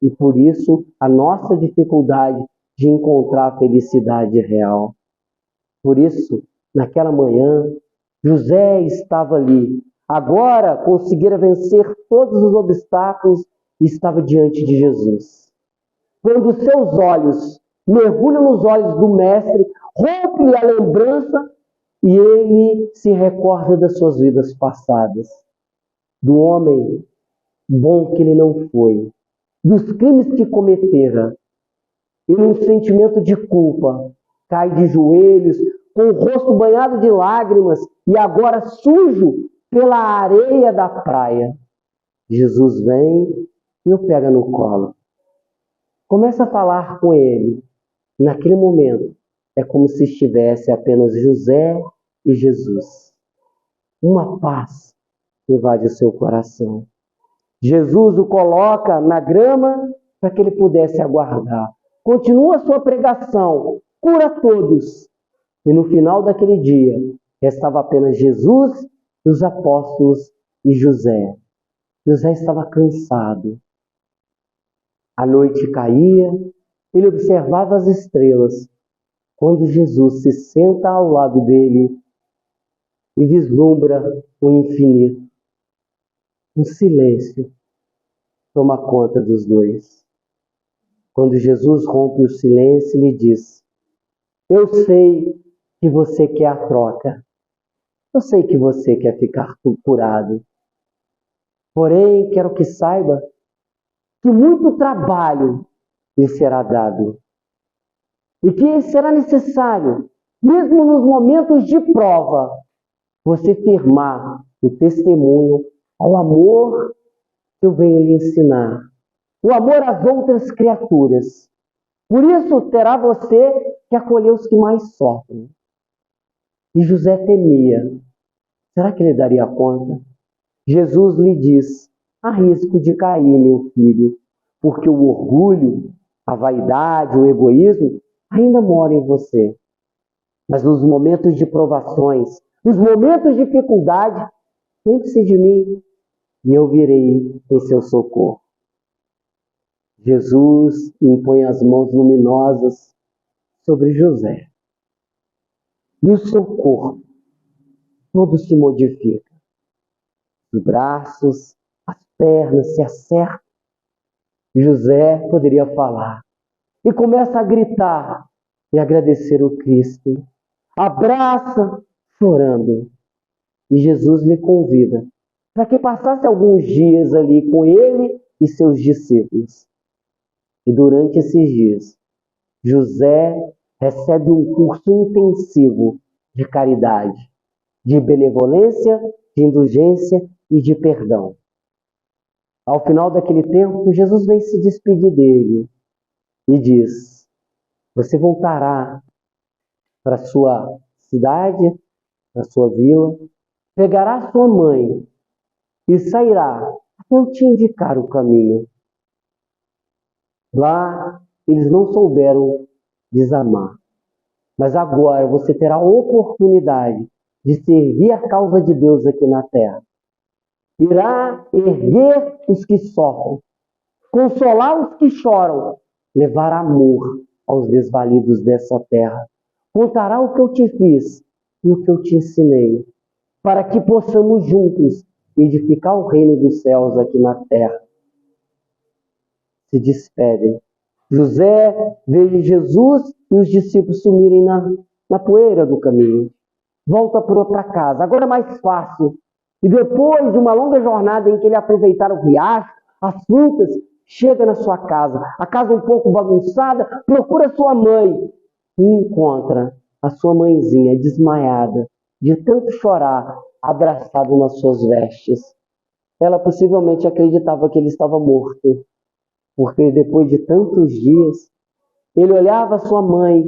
e por isso a nossa dificuldade de encontrar a felicidade real. Por isso, naquela manhã, José estava ali. Agora conseguira vencer todos os obstáculos e estava diante de Jesus. Quando seus olhos mergulham nos olhos do Mestre, rompe-lhe a lembrança e ele se recorda das suas vidas passadas, do homem bom que ele não foi, dos crimes que cometera, e num sentimento de culpa, cai de joelhos, com o rosto banhado de lágrimas e agora sujo pela areia da praia. Jesus vem e o pega no colo. Começa a falar com ele. Naquele momento, é como se estivesse apenas José e Jesus. Uma paz invade o seu coração. Jesus o coloca na grama para que ele pudesse aguardar. Continua a sua pregação, cura todos. E no final daquele dia, restava apenas Jesus, os apóstolos e José. José estava cansado. A noite caía, ele observava as estrelas. Quando Jesus se senta ao lado dele e vislumbra o infinito, um silêncio toma conta dos dois. Quando Jesus rompe o silêncio, ele diz: eu sei que você quer a troca. Eu sei que você quer ficar curado. Porém, quero que saiba que muito trabalho lhe será dado. E que será necessário, mesmo nos momentos de prova, você firmar o testemunho ao amor que eu venho lhe ensinar. O amor às outras criaturas. Por isso terá você que acolher os que mais sofrem. E José temia. Será que ele daria conta? Jesus lhe diz: há risco de cair, meu filho, porque o orgulho, a vaidade, o egoísmo ainda moram em você. Mas nos momentos de provações, nos momentos de dificuldade, lembre-se de mim e eu virei em seu socorro. Jesus impõe as mãos luminosas sobre José. E o seu corpo todo se modifica. Os braços, as pernas se acertam. José poderia falar. E começa a gritar e agradecer o Cristo. Abraça, chorando. E Jesus lhe convida para que passasse alguns dias ali com ele e seus discípulos. E durante esses dias, José recebe um curso intensivo de caridade, de benevolência, de indulgência e de perdão. Ao final daquele tempo, Jesus vem se despedir dele e diz: você voltará para a sua cidade, para a sua vila, pegará sua mãe e sairá até eu te indicar o caminho. Lá, eles não souberam desamar. Mas agora você terá a oportunidade de servir a causa de Deus aqui na terra. Irá erguer os que sofrem, consolar os que choram, levar amor aos desvalidos dessa terra. Contará o que eu te fiz e o que eu te ensinei, para que possamos juntos edificar o reino dos céus aqui na terra. Se despedem. José vê Jesus e os discípulos sumirem na poeira do caminho. Volta para casa, agora é mais fácil. E depois de uma longa jornada em que ele aproveitara o riacho, as frutas, chega na sua casa. A casa um pouco bagunçada, procura sua mãe e encontra a sua mãezinha desmaiada, de tanto chorar, abraçado nas suas vestes. Ela possivelmente acreditava que ele estava morto, porque depois de tantos dias, ele olhava sua mãe,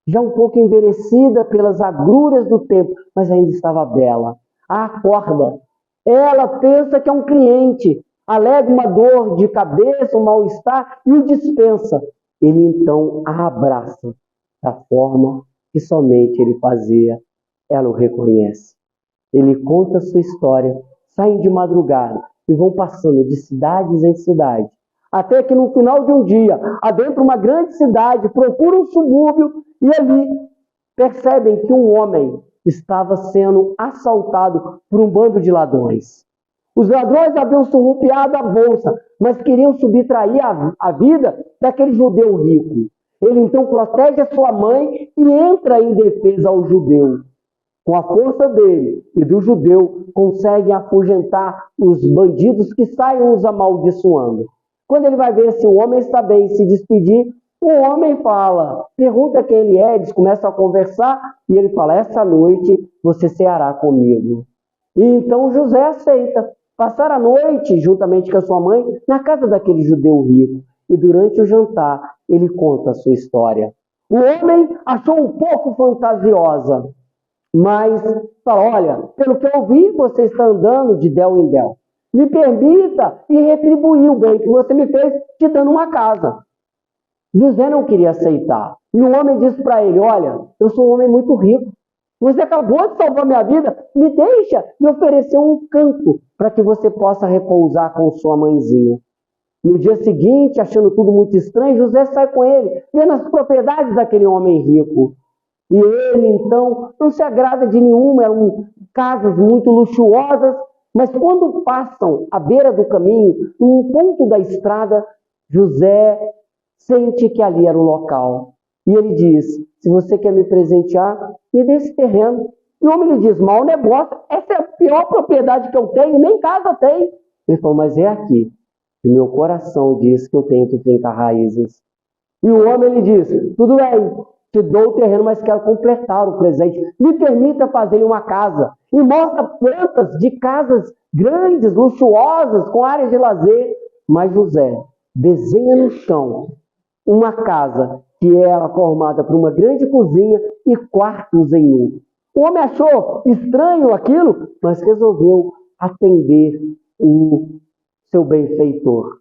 já um pouco envelhecida pelas agruras do tempo, mas ainda estava bela. Acorda. Ela pensa que é um cliente, alega uma dor de cabeça, um mal-estar e o dispensa. Ele então a abraça da forma que somente ele fazia. Ela o reconhece. Ele conta a sua história, saem de madrugada e vão passando de cidades em cidade, até que no final de um dia, adentro uma grande cidade, procuram um subúrbio e ali percebem que um homem estava sendo assaltado por um bando de ladrões. Os ladrões haviam surrupiado a bolsa, mas queriam subtrair a vida daquele judeu rico. Ele então protege a sua mãe e entra em defesa ao judeu. Com a força dele e do judeu, consegue afugentar os bandidos que saem os amaldiçoando. Quando ele vai ver se o homem está bem, se despedir, o homem fala, pergunta quem ele é, eles começam a conversar e ele fala, essa noite você ceará comigo. E então José aceita passar a noite, juntamente com a sua mãe, na casa daquele judeu rico. E durante o jantar, ele conta a sua história. O homem achou um pouco fantasiosa, mas fala, olha, pelo que eu vi, você está andando de del em del. Me permita e retribuir o bem que você me fez te dando uma casa. José não queria aceitar. E o homem disse para ele, olha, eu sou um homem muito rico. Você acabou de salvar minha vida, me deixa me oferecer um canto para que você possa repousar com sua mãezinha. No dia seguinte, achando tudo muito estranho, José sai com ele, vendo as propriedades daquele homem rico. E ele, então, não se agrada de nenhuma, eram casas muito luxuosas, mas quando passam à beira do caminho, num ponto da estrada, José sente que ali era o local. E ele diz, se você quer me presentear, me dê esse terreno. E o homem lhe diz, mau negócio, essa é a pior propriedade que eu tenho, nem casa tem. Ele falou, mas é aqui. E meu coração diz que eu tenho que fincar raízes. E o homem lhe diz, tudo bem, te dou o terreno, mas quero completar o presente. Me permita fazer uma casa. E mostra plantas de casas grandes, luxuosas, com áreas de lazer. Mas José desenha no chão uma casa que era formada por uma grande cozinha e quartos em um. O homem achou estranho aquilo, mas resolveu atender o seu benfeitor.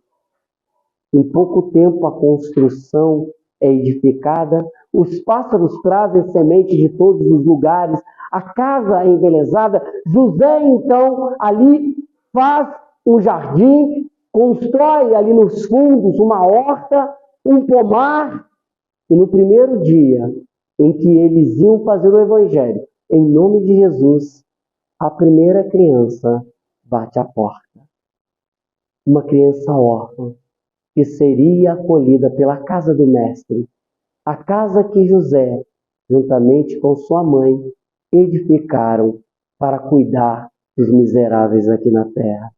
Em pouco tempo a construção é edificada, os pássaros trazem semente de todos os lugares, a casa é embelezada. José então ali faz um jardim, constrói ali nos fundos uma horta, um pomar, e no primeiro dia em que eles iam fazer o evangelho, em nome de Jesus, a primeira criança bate à porta. Uma criança órfã, que seria acolhida pela casa do mestre, a casa que José, juntamente com sua mãe, edificaram para cuidar dos miseráveis aqui na terra.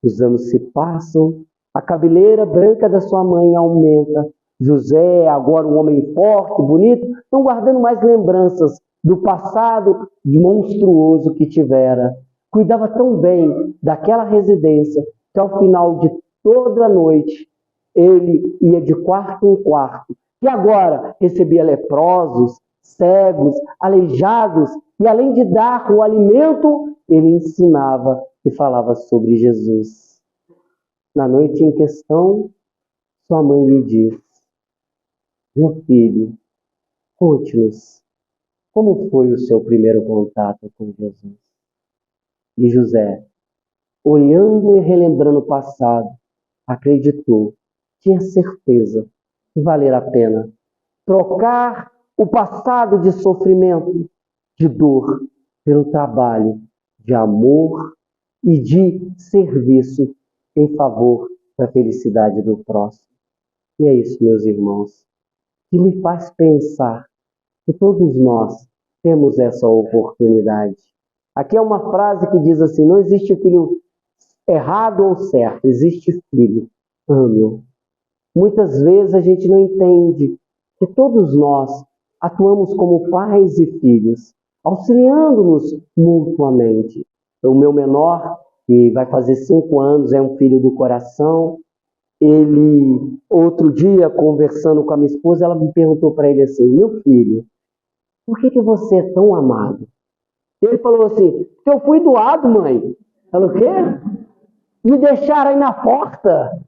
Os anos se passam, a cabeleira branca da sua mãe aumenta. José, agora um homem forte, bonito, não guardando mais lembranças do passado de monstruoso que tivera. Cuidava tão bem daquela residência que ao final de toda a noite ele ia de quarto em quarto. E agora recebia leprosos, cegos, aleijados, e além de dar o alimento, ele ensinava e falava sobre Jesus. Na noite em questão, sua mãe lhe diz, meu filho, conte-nos, como foi o seu primeiro contato com Jesus? E José, olhando e relembrando o passado, acreditou, tinha certeza que valer a pena trocar o passado de sofrimento, de dor, pelo trabalho de amor e de serviço em favor da felicidade do próximo. E é isso, meus irmãos, que me faz pensar que todos nós temos essa oportunidade. Aqui é uma frase que diz assim, não existe filho errado ou certo, existe filho, ame-o. Muitas vezes a gente não entende que todos nós atuamos como pais e filhos. auxiliando-nos mutuamente. O meu menor, que vai fazer 5 anos, é um filho do coração. Ele, outro dia, conversando com a minha esposa, ela me perguntou para ele assim: meu filho, por que você é tão amado? Ele falou assim: porque eu fui doado, mãe. Falou: o quê? Me deixaram aí na porta.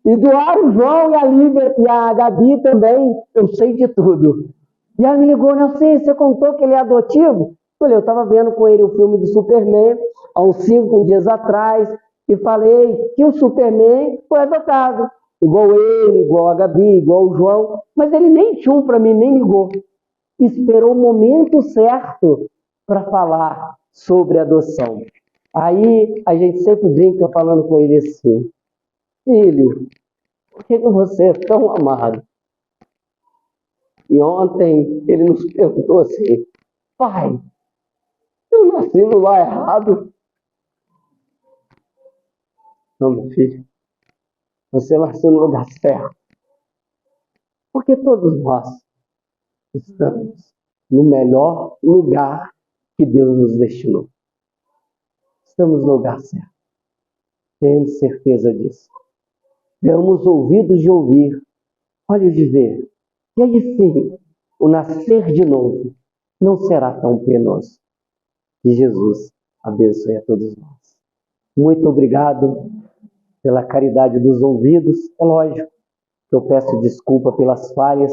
E doaram o João e a Lívia e a Gabi também. Eu sei de tudo. E ela me ligou: não sei, você contou que ele é adotivo? Eu falei: eu estava vendo com ele o filme do Superman há uns 5 dias atrás e falei que o Superman foi adotado. Igual ele, igual a Gabi, igual o João. Mas ele nem tchum para mim, nem ligou. Esperou o momento certo para falar sobre adoção. Aí a gente sempre brinca falando com ele assim: filho, por que você é tão amado? E ontem ele nos perguntou assim: pai, eu nasci no lugar errado? Não, meu filho, você nasceu no lugar certo. Porque todos nós estamos no melhor lugar que Deus nos destinou. Estamos no lugar certo. Temos certeza disso. Temos ouvidos de ouvir, olhos de ver. E aí sim, o nascer de novo não será tão penoso. Que Jesus abençoe a todos nós. Muito obrigado pela caridade dos ouvidos. É lógico que eu peço desculpa pelas falhas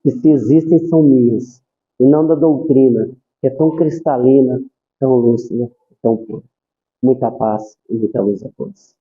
que, se existem, são minhas, e não da doutrina, que é tão cristalina, tão lúcida, tão pura. Muita paz e muita luz a todos.